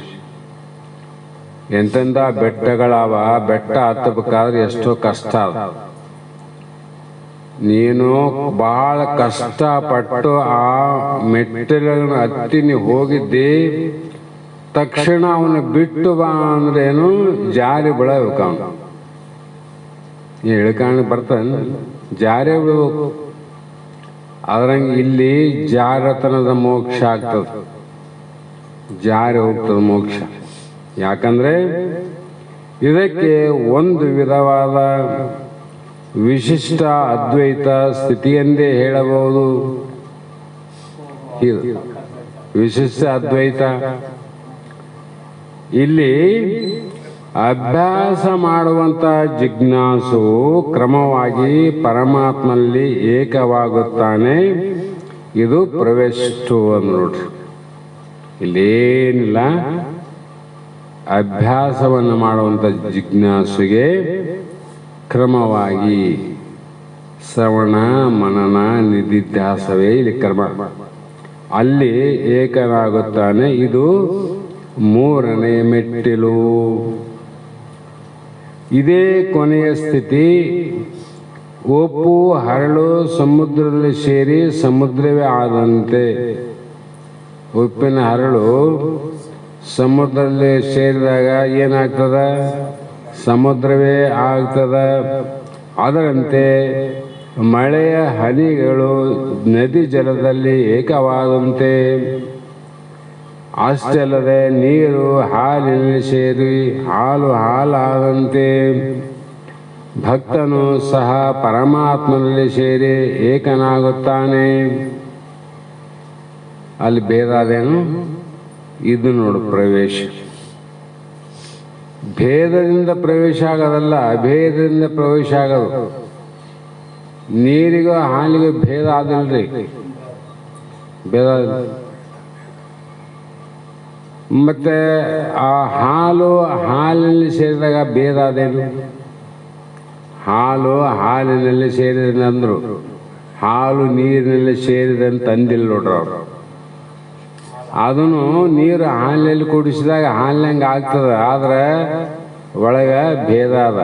ಎಂತೆಂಥ ಬೆಟ್ಟಗಳವ, ಬೆಟ್ಟ ಹತ್ತಬೇಕಾದ್ರೆ ಎಷ್ಟೋ ಕಷ್ಟ ಅದ. ನೀನು ಬಹಳ ಕಷ್ಟಪಟ್ಟು ಆ ಮೆಟ್ಟಿಲನ್ನು ಹತ್ತಿ ನೀವು ಹೋಗಿದ್ದಿ, ತಕ್ಷಣ ಅವನು ಬಿಟ್ಟು ಬಾ ಅಂದ್ರೇನು ಜಾರಿ ಬಿಡಬೇಕು. ಅವನು ಇಳ್ಕಾಣ ಬರ್ತಾನೆ, ಜಾರಿ ಬಿಡ್ಬೇಕು. ಅದ್ರಂಗೆ ಇಲ್ಲಿ ಜಾರತನದ ಮೋಕ್ಷ ಆಗ್ತದೆ, ಜಾರಿ ಹೋಗ್ತದೆ ಮೋಕ್ಷ. ಯಾಕಂದ್ರೆ ಇದಕ್ಕೆ ಒಂದು ವಿಧವಾದ ವಿಶಿಷ್ಟ ಅದ್ವೈತ ಸ್ಥಿತಿಯೆಂದೇ ಹೇಳಬಹುದು. ಇದು ವಿಶಿಷ್ಟ ಅದ್ವೈತ. ಇಲ್ಲಿ ಅಭ್ಯಾಸ ಮಾಡುವಂತ ಜಿಜ್ಞಾಸು ಕ್ರಮವಾಗಿ ಪರಮಾತ್ಮನಲ್ಲಿ ಏಕವಾಗುತ್ತಾನೆ. ಇದು ಪ್ರವೇಶಿಸ್ತು ಅಂದ್ ನೋಡ್ರಿ. ಇಲ್ಲೇನಿಲ್ಲ, ಅಭ್ಯಾಸವನ್ನು ಮಾಡುವಂತ ಜಿಜ್ಞಾಸುಗೆ ಕ್ರಮವಾಗಿ ಶ್ರವಣ ಮನನ ನಿಧಿಧ್ಯಾಸವೇ ಇಲ್ಲಿ ಕ್ರಮ. ಅಲ್ಲಿ ಏಕನಾಗುತ್ತಾನೆ. ಇದು ಮೂರನೇ ಮೆಟ್ಟಿಲು. ಇದೇ ಕೊನೆಯ ಸ್ಥಿತಿ. ಒಪ್ಪು ಹರಳು ಸಮುದ್ರದಲ್ಲಿ ಸೇರಿ ಸಮುದ್ರವೇ ಆದಂತೆ. ಉಪ್ಪಿನ ಹರಳು ಸಮುದ್ರದಲ್ಲಿ ಸೇರಿದಾಗ ಏನಾಗ್ತದ? ಸಮುದ್ರವೇ ಆಗ್ತದ. ಅದರಂತೆ ಮಳೆಯ ಹನಿಗಳು ನದಿ ಜಲದಲ್ಲಿ ಏಕವಾದಂತೆ, ಅಷ್ಟಲ್ಲದೆ ನೀರು ಹಾಲಿನಲ್ಲಿ ಸೇರಿ ಹಾಲು ಹಾಲಾದಂತೆ ಭಕ್ತನು ಸಹ ಪರಮಾತ್ಮನಲ್ಲಿ ಸೇರಿ ಏಕನಾಗುತ್ತಾನೆ. ಅಲ್ಲಿ ಭೇದ ಅದೇನು? ಇದು ನೋಡು ಪ್ರವೇಶ. ಭೇದದಿಂದ ಪ್ರವೇಶ ಆಗೋದಲ್ಲ, ಅಭೇದದಿಂದ ಪ್ರವೇಶ ಆಗೋದು. ನೀರಿಗೂ ಹಾಲಿಗೂ ಭೇದ ಆದಿಲ್ರಿ, ಭೇದ. ಮತ್ತೆ ಆ ಹಾಲು ಹಾಲಿನಲ್ಲಿ ಸೇರಿದಾಗ ಭೇದ ಅದೇನು? ಹಾಲು ಹಾಲಿನಲ್ಲಿ ಸೇರಿದೆ ಅಂದ್ರು, ಹಾಲು ನೀರಿನಲ್ಲಿ ಸೇರಿದೆ ಅಂತ ಅಂದಿಲ್ಲ ನೋಡ್ರ ಅವರು. ಅದನ್ನು ನೀರು ಹಾಲಿನಲ್ಲಿ ಕುಡಿಸಿದಾಗ ಹಾಲಿನಂಗೆ ಆಗ್ತದೆ, ಆದ್ರೆ ಒಳಗೆ ಭೇದ ಅದ.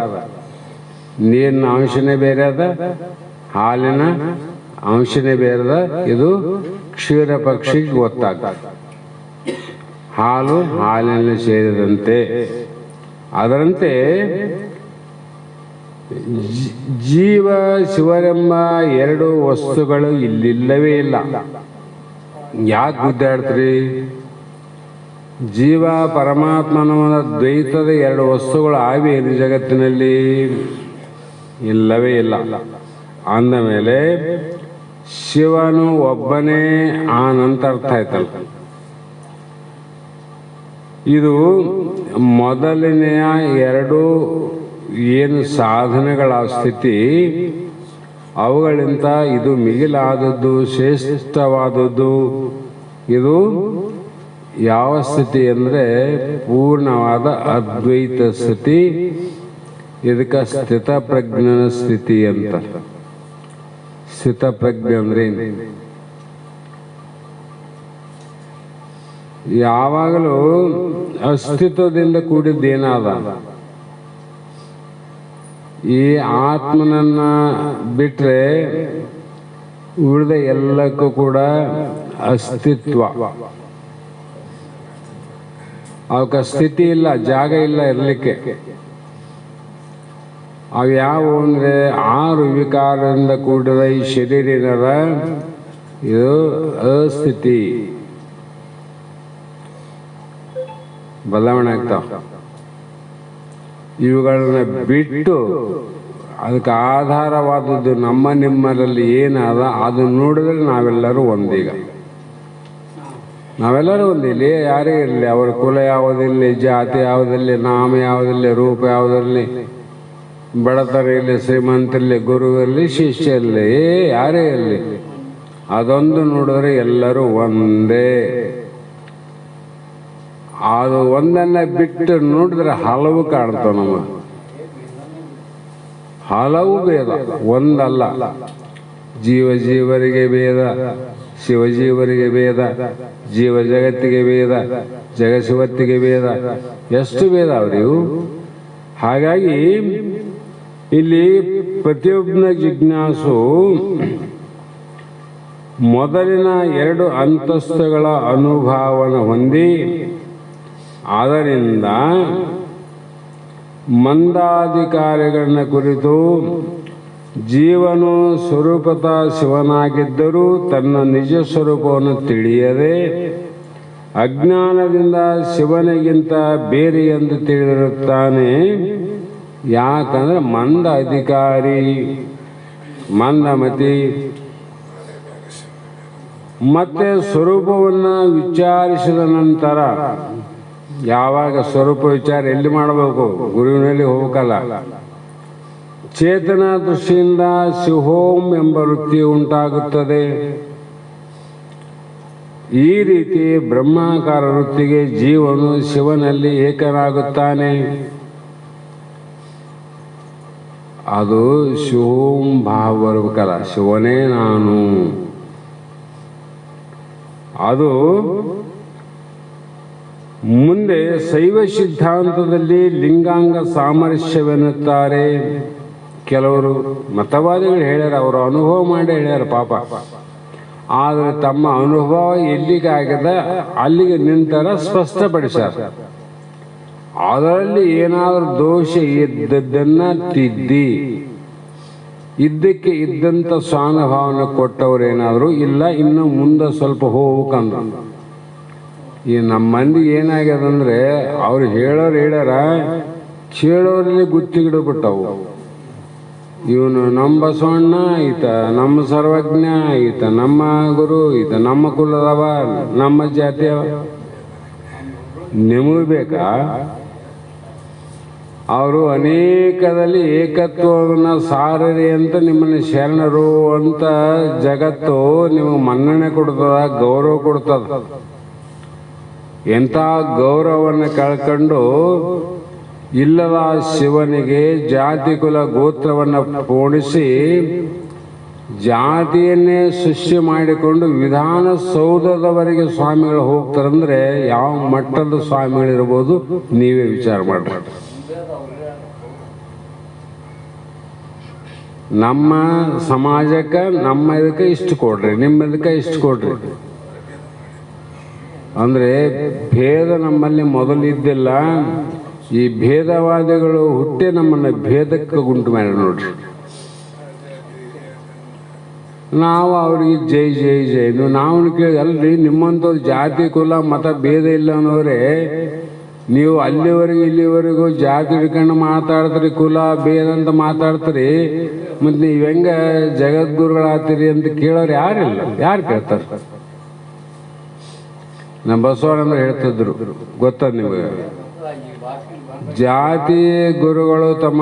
ನೀರಿನ ಅಂಶನೇ ಬೇರೆ ಅದ, ಹಾಲಿನ ಅಂಶನೇ ಬೇರೆ ಅದ. ಇದು ಕ್ಷೀರ ಪಕ್ಷಿಗೆ ಗೊತ್ತಾಗ್ತದೆ. ಹಾಲು ಹಾಲಿನಲ್ಲಿ ಸೇರಿದಂತೆ ಅದರಂತೆ ಜೀವ ಶಿವರೆಂಬ ಎರಡು ವಸ್ತುಗಳು ಇಲ್ಲಿಲ್ಲವೇ ಇಲ್ಲ. ಯಾಕೆ ಗುದ್ದಾಡ್ತೀರಿ? ಜೀವ ಪರಮಾತ್ಮನ ದ್ವೈತದ ಎರಡು ವಸ್ತುಗಳು ಆವೇನು ಜಗತ್ತಿನಲ್ಲಿ? ಇಲ್ಲವೇ ಇಲ್ಲ. ಅಂದ ಮೇಲೆ ಶಿವನು ಒಬ್ಬನೇ ಆನಂತ ಅರ್ಥ ಆಯ್ತಲ್ಲ. ಇದು ಮೊದಲನೆಯ ಎರಡು ಏನು ಸಾಧನೆಗಳ ಸ್ಥಿತಿ, ಅವುಗಳಿಂದ ಇದು ಮಿಗಿಲಾದದ್ದು, ಶ್ರೇಷ್ಠವಾದದ್ದು. ಇದು ಯಾವ ಸ್ಥಿತಿ ಅಂದರೆ ಪೂರ್ಣವಾದ ಅದ್ವೈತ ಸ್ಥಿತಿ. ಇದಕ್ಕೆ ಸ್ಥಿತಪ್ರಜ್ಞನ ಸ್ಥಿತಿ ಅಂತ. ಸ್ಥಿತಪ್ರಜ್ಞೆ ಅಂದ್ರೆ ಯಾವಾಗಲೂ ಅಸ್ತಿತ್ವದಿಂದ ಕೂಡಿದ್ದೇನಾದ. ಈ ಆತ್ಮನನ್ನ ಬಿಟ್ರೆ ಉಳಿದ ಎಲ್ಲಕ್ಕೂ ಕೂಡ ಅಸ್ತಿತ್ವ, ಅವಕ್ಕೆ ಸ್ಥಿತಿ ಇಲ್ಲ, ಜಾಗ ಇಲ್ಲ ಇರಲಿಕ್ಕೆ. ಅವು ಯಾವುವು ಅಂದರೆ 6 ವಿಕಾರದಿಂದ ಕೂಡಿದ ಈ ಶರೀರದ ಇದು ಅಸ್ಥಿತಿ, ಬದಲಾವಣೆ ಆಗ್ತಾವ. ಇವುಗಳನ್ನ ಬಿಟ್ಟು ಅದಕ್ಕೆ ಆಧಾರವಾದದ್ದು ನಮ್ಮ ನಿಮ್ಮಲ್ಲಿ ಏನಾದ ಅದು ನೋಡಿದ್ರೆ ನಾವೆಲ್ಲರೂ ಒಂದೀಗ. ನಾವೆಲ್ಲರೂ ಒಂದಿಲ್ಲಿ, ಯಾರೇ ಇರಲಿ, ಅವರ ಕುಲ ಯಾವುದಿರಲಿ, ಜಾತಿ ಯಾವುದಿರಲಿ, ನಾಮ ಯಾವುದಿರಲಿ, ರೂಪ ಯಾವುದಿರಲಿ, ಬಡತರ ಇರಲಿ, ಶ್ರೀಮಂತರಲ್ಲಿ, ಗುರು ಇರಲಿ, ಶಿಷ್ಯ ಇರಲಿ, ಯಾರೇ ಇರಲಿ, ಅದೊಂದು ನೋಡಿದ್ರೆ ಎಲ್ಲರೂ ಒಂದೇ. ಅದು ಒಂದನ್ನ ಬಿಟ್ಟು ನೋಡಿದ್ರೆ ಹಲವು ಕಾಣ್ತಾವ. ನಮಗೆ ಹಲವು ಭೇದ, ಒಂದಲ್ಲ. ಜೀವರಿಗೆ ಭೇದ, ಶಿವಜೀವರಿಗೆ ಭೇದ, ಜೀವ ಜಗತ್ತಿಗೆ ಭೇದ, ಜಗಶಿವತ್ತಿಗೆ ಭೇದ, ಎಷ್ಟು ಭೇದ ಅವ್ರಿವು. ಹಾಗಾಗಿ ಇಲ್ಲಿ ಪ್ರತಿಯೊಬ್ಬನ ಜಿಜ್ಞಾಸು ಮೊದಲಿನ 2 ಅಂತಸ್ತುಗಳ ಅನುಭವನ ಹೊಂದಿ ಅದರಿಂದ ಮಂದಾಧಿಕಾರಿಗಳನ್ನ ಕುರಿತು ಜೀವನು ಸ್ವರೂಪತ ಶಿವನಾಗಿದ್ದರೂ ತನ್ನ ನಿಜ ಸ್ವರೂಪವನ್ನು ತಿಳಿಯದೆ ಅಜ್ಞಾನದಿಂದ ಶಿವನಿಗಿಂತ ಬೇರೆ ಎಂದು ತಿಳಿದಿರುತ್ತಾನೆ. ಯಾಕಂದ್ರೆ ಮಂದ ಅಧಿಕಾರಿ, ಮಂದಮತಿ. ಮತ್ತೆ ಸ್ವರೂಪವನ್ನು ವಿಚಾರಿಸಿದ ನಂತರ, ಯಾವಾಗ ಸ್ವರೂಪ ವಿಚಾರ ಎಲ್ಲಿ ಮಾಡಬೇಕು? ಗುರುವಿನಲ್ಲಿ ಹೋಗಲ್ಲ. ಚೇತನ ದೃಷ್ಟಿಯಿಂದ ಶಿವೋಂ ಎಂಬ ವೃತ್ತಿ ಉಂಟಾಗುತ್ತದೆ. ಈ ರೀತಿ ಬ್ರಹ್ಮಾಕಾರ ವೃತ್ತಿಗೆ ಜೀವನು ಶಿವನಲ್ಲಿ ಏಕನಾಗುತ್ತಾನೆ. ಅದು ಶಿವೋಂ ಭಾವ ಬರ್ಬೇಕಲ್ಲ, ಶಿವನೇ ನಾನು. ಅದು ಮುಂದೆ ಶೈವ ಸಿದ್ಧಾಂತದಲ್ಲಿ ಲಿಂಗಾಂಗ ಸಾಮರಸ್ಯವೆನ್ನುತ್ತಾರೆ. ಕೆಲವರು ಮತವಾದಿಗಳು ಹೇಳ್ಯಾರ, ಅವರು ಅನುಭವ ಮಾಡಿ ಹೇಳ್ಯಾರ ಪಾಪ. ಆದರೆ ತಮ್ಮ ಅನುಭವ ಎಲ್ಲಿಗಾಗದ ಅಲ್ಲಿಗೆ ನಿಂತರ ಸ್ಪಷ್ಟಪಡಿಸ್ಯಾರ. ಅದರಲ್ಲಿ ಏನಾದರೂ ದೋಷ ಇದ್ದದ್ದನ್ನ ತಿದ್ದಿ ಇದ್ದಕ್ಕೆ ಇದ್ದಂಥ ಸ್ವಾನುಭಾವನ ಕೊಟ್ಟವ್ರೇನಾದರೂ ಇಲ್ಲ, ಇನ್ನು ಮುಂದೆ ಸ್ವಲ್ಪ ಹೋಗ್ಬೇಕಂದ್ರು. ಈ ನಮ್ಮ ಮಂದಿ ಏನಾಗ್ಯದಂದ್ರೆ ಅವ್ರು ಹೇಳೋರು ಹೇಳ್ಯಾರ, ಕೇಳೋರಲ್ಲಿ ಗುತ್ತಿಗಿಡ್ಬಿಟ್ಟವು. ಇವನು ನಮ್ಮ ಬಸವಣ್ಣ, ಈತ ನಮ್ಮ ಸರ್ವಜ್ಞ, ಈತ ನಮ್ಮ ಗುರು, ಈತ ನಮ್ಮ ಕುಲದವ, ನಮ್ಮ ಜಾತಿಯವ. ನಿಮಗೆ ಬೇಕಾ? ಅವರು ಅನೇಕದಲ್ಲಿ ಏಕತ್ವವನ್ನು ಸಾರರಿ ಅಂತ ನಿಮ್ಮನ್ನು ಶರಣರು ಅಂತ ಜಗತ್ತು ನಿಮಗೆ ಮನ್ನಣೆ ಕೊಡ್ತದ, ಗೌರವ ಕೊಡ್ತದ. ಎಂಥ ಗೌರವವನ್ನು ಕಳ್ಕೊಂಡು ಇಲ್ಲದ ಶಿವನಿಗೆ ಜಾತಿ ಕುಲ ಗೋತ್ರವನ್ನು ಪೋಣಿಸಿ ಜಾತಿಯನ್ನೇ ಸೃಷ್ಟಿ ಮಾಡಿಕೊಂಡು ವಿಧಾನಸೌಧದವರೆಗೆ ಸ್ವಾಮಿಗಳು ಹೋಗ್ತಾರಂದ್ರೆ ಯಾವ ಮಟ್ಟದ ಸ್ವಾಮಿಗಳಿರ್ಬೋದು ನೀವೇ ವಿಚಾರ ಮಾಡ್ರಿ. ನಮ್ಮ ಸಮಾಜಕ್ಕೆ ನಮ್ಮ ಇದಕ್ಕೆ ಇಷ್ಟು ಕೊಡ್ರಿ, ನಿಮ್ಮ ಇದಕ್ಕೆ ಇಷ್ಟು ಕೊಡ್ರಿ ಅಂದ್ರೆ ಭೇದ ನಮ್ಮಲ್ಲಿ ಮೊದಲಿದ್ದಿಲ್ಲ. ಈ ಭೇದವಾದಿಗಳು ಹುಟ್ಟೆ ನಮ್ಮನ್ನು ಭೇದಕ್ಕೆ ಗುಂಟು ಮಾಡಿ ನೋಡ್ರಿ. ನಾವು ಅವ್ರಿಗೆ ಜೈ ಜೈ ಜೈ ನಾವು ಕೇಳಿ ಅಲ್ರಿ, ನಿಮ್ಮಂಥವ್ರು ಜಾತಿ ಕುಲ ಮತ ಭೇದ ಇಲ್ಲ ಅನ್ನೋರೆ ನೀವು ಅಲ್ಲಿವರೆಗೂ ಇಲ್ಲಿವರೆಗೂ ಜಾತಿ ಹಿಡ್ಕೊಂಡು ಮಾತಾಡ್ತೀರಿ, ಕುಲ ಭೇದ ಅಂತ ಮಾತಾಡ್ತೀರಿ, ಮತ್ತು ನೀವು ಹೆಂಗ ಜಗದ್ಗುರುಗಳಾಗ್ತೀರಿ ಅಂತ ಕೇಳೋರು ಯಾರಿಲ್ಲ. ಯಾರು ಕೇಳ್ತಾರೆ? ನಮ್ಮ ಬಸವಣ್ಣಂದ್ರೆ ಹೇಳ್ತಿದ್ರು, ಗೊತ್ತದ ನಿಮಗೆ, ಜಾತಿ ಗುರುಗಳು ತಮ್ಮ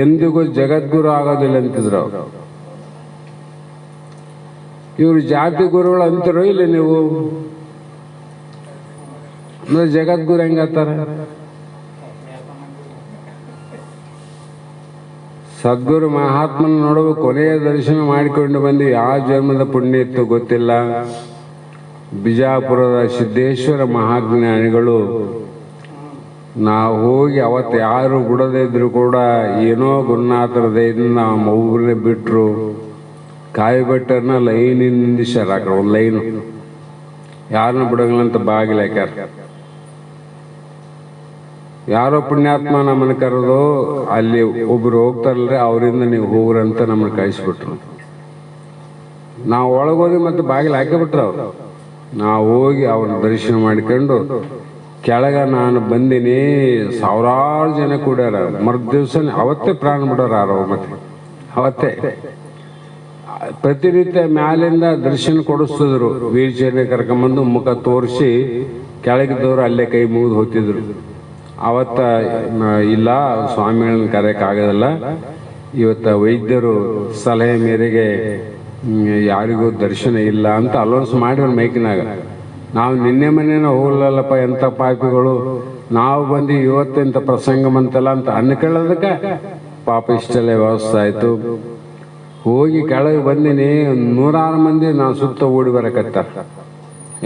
ಎಂದಿಗೂ ಜಗದ್ಗುರು ಆಗೋದಿಲ್ಲ ಅಂತಿದ್ರು ಅವರು. ಇವರು ಜಾತಿ ಗುರುಗಳು ಅಂತಿರೋ ಇಲ್ಲ ನೀವು? ಅಂದ್ರೆ ಜಗದ್ಗುರು ಹೆಂಗತ್ತಾರ? ಸದ್ಗುರು ಮಹಾತ್ಮನ ನೋಡುವ ಕೊನೆಯ ದರ್ಶನ ಮಾಡಿಕೊಂಡು ಬಂದು ಯಾವ ಜನ್ಮದ ಪುಣ್ಯ ಇತ್ತು ಗೊತ್ತಿಲ್ಲ. ಬಿಜಾಪುರದ ಸಿದ್ದೇಶ್ವರ ಮಹಾಜ್ಞಾನಿಗಳು ನಾವು ಹೋಗಿ ಅವತ್ತು ಯಾರು ಬಿಡದೇ ಇದ್ರು ಕೂಡ ಏನೋ ಗುರುನಾಥರ ದಯದಿಂದ ಒಬ್ಬರನ್ನೇ ಬಿಟ್ಟರು. ಕಾಯಿಬಟ್ಟರನ್ನ ಲೈನಿಂದ ನಿಂದಿಸ್ಯಾರ. ಆ ಕಡೆ ಒಂದು ಲೈನು ಯಾರನ್ನ ಬಿಡಂಗಿಲ್ಲಂತ ಬಾಗಿಲು ಹಾಕ್ಯಾರ. ಯಾರೋ ಪುಣ್ಯಾತ್ಮ ನಮ್ಮನ್ನು ಕರೆದು ಅಲ್ಲಿ ಒಬ್ರು ಹೋಗ್ತಾರಲ್ರಿ, ಅವರಿಂದ ನೀವು ಹೋಗ್ರಂತ ನಮ್ಮನ್ನು ಕಳಿಸ್ಬಿಟ್ರು. ನಾವು ಒಳಗೋಗಿ ಮತ್ತೆ ಬಾಗಿಲು ಹಾಕಿಬಿಟ್ರು ಅವ್ರು. ನಾವು ಹೋಗಿ ಅವ್ರನ್ನ ದರ್ಶನ ಮಾಡ್ಕೊಂಡು ಕೆಳಗ ನಾನು ಬಂದಿನಿ. ಸಾವಿರಾರು ಜನ ಕೂಡ್ಯಾರ. ಮರು ದಿವಸ ಅವತ್ತೇ ಪ್ರಾಣ ಬಿಡೋರು. ಮತ್ತೆ ಅವತ್ತೇ ಪ್ರತಿನಿತ್ಯ ಮ್ಯಾಲಿಂದ ದರ್ಶನ ಕೊಡಿಸ್ತಿದ್ರು. ವೀಲ್ ಚೇರ್ನ ಕರ್ಕೊಂಬಂದು ಮುಖ ತೋರಿಸಿ ಕೆಳಗಿದ್ದವರು ಅಲ್ಲೇ ಕೈ ಮುಗಿದು ಹೋಗ್ತಿದ್ರು. ಅವತ್ತ ಇಲ್ಲ, ಸ್ವಾಮಿಗಳನ್ನ ಕರೆಯೋಕ್ಕಾಗೋದಿಲ್ಲ, ಇವತ್ತು ವೈದ್ಯರು ಸಲಹೆ ಮೇರೆಗೆ ಯಾರಿಗೂ ದರ್ಶನ ಇಲ್ಲ ಅಂತ ಅಲೌನ್ಸ್ ಮಾಡಿದ್ರು ಮೈಕಿನಾಗ. ನಾವು ನಿನ್ನೆ ಮನೇನ ಹೋಗ್ಲಲ್ಲಪ್ಪ, ಎಂಥ ಪಾಪಿಗಳು ನಾವು ಬಂದು ಇವತ್ತೆಂಥ ಪ್ರಸಂಗ ಬಂತಲ್ಲ ಅಂತ ಅನ್ಕೊಳ್ಳೋದಕ್ಕೆ ಪಾಪ ಇಷ್ಟೆಲ್ಲ ವ್ಯವಸ್ಥೆ ಆಯಿತು. ಹೋಗಿ ಕೆಳಗೆ ಬಂದಿನಿ. 100 ಮಂದಿ ನಾವು ಸುತ್ತ ಓಡಿ ಬರಕತ್ತಾರ.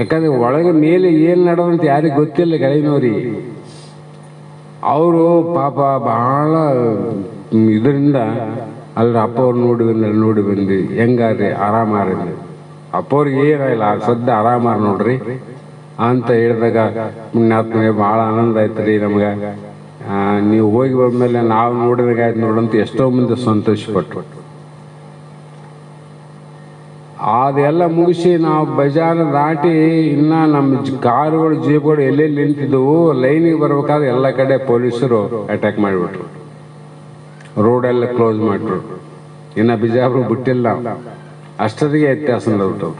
ಯಾಕಂದ್ರೆ ಒಳಗೆ ಮೇಲೆ ಏನು ನಡೆದಂತ ಯಾರಿಗೆ ಗೊತ್ತಿಲ್ಲ ಕೆಳಗಿನವ್ರಿಗೆ. ಅವರು ಪಾಪ ಬಹಳ ಇದರಿಂದ ಅಲ್ರ ಅಪ್ಪವ್ರು ನೋಡಿ ಬಂದ್ವಿ ಹೆಂಗಾರ್ರಿ ಆರಾಮಾರಿ. ಅಪ್ಪವ್ರಿಗೆ ಏನಿಲ್ಲ, ಸದ್ಯ ಆರಾಮಾರ ನೋಡ್ರಿ ಅಂತ ಹೇಳಿದಾಗ ಪುಣ್ಯಾತ್ಮಗೆ ಭಾಳ ಆನಂದ ಆಯ್ತು ರೀ ನಮ್ಗೆ. ನೀವು ಹೋಗಿ ಬಂದ್ಮೇಲೆ ನಾವು ನೋಡಿದಾಗ ಆಯ್ತು ನೋಡಂತ ಎಷ್ಟೋ ಮಂದಿ ಸಂತೋಷಪಟ್ರು. ಅದೆಲ್ಲ ಮುಗಿಸಿ ನಾವು ಬಜಾರ್ ದಾಟಿ ಇನ್ನ ನಮ್ಮ ಕಾರುಗಳು ಜೀಪ್ಗಳು ಎಲ್ಲೆಲ್ಲಿ ನಿಂತಿದ್ದವು. ಲೈನಿಗೆ ಬರ್ಬೇಕಾದ್ರೆ ಎಲ್ಲ ಕಡೆ ಪೊಲೀಸರು ಅಟ್ಯಾಕ್ ಮಾಡಿಬಿಟ್ರು. ರೋಡೆಲ್ಲ ಕ್ಲೋಸ್ ಮಾಡಿಬಿಟ್ರು. ಇನ್ನು ಬಿಜಾಪುರ ಬಿಟ್ಟಿಲ್ಲ. ಅಷ್ಟೊತ್ತಿಗೆ ವ್ಯತ್ಯಾಸ ಹೊರಟು.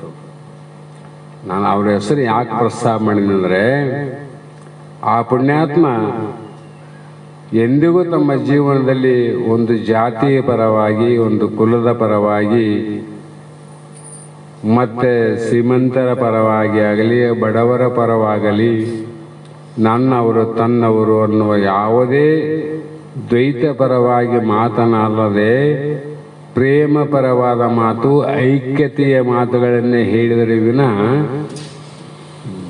ನಾನು ಅವ್ರ ಹೆಸರು ಯಾಕೆ ಪ್ರಸ್ತಾಪ ಮಾಡಿದಂದ್ರೆ, ಆ ಪುಣ್ಯಾತ್ಮ ಎಂದಿಗೂ ತಮ್ಮ ಜೀವನದಲ್ಲಿ ಒಂದು ಜಾತಿಯ ಪರವಾಗಿ, ಒಂದು ಕುಲದ ಪರವಾಗಿ, ಮತ್ತೆ ಶ್ರೀಮಂತರ ಪರವಾಗಿ ಆಗಲಿ ಬಡವರ ಪರವಾಗಲಿ, ನನ್ನವರು ತನ್ನವರು ಅನ್ನುವ ಯಾವುದೇ ದ್ವೈತ ಪರವಾಗಿ ಮಾತನಾಡದೆ ಪ್ರೇಮ ಪರವಾದ ಮಾತು, ಐಕ್ಯತೆಯ ಮಾತುಗಳನ್ನೇ ಹೇಳಿದರೆ ವಿನ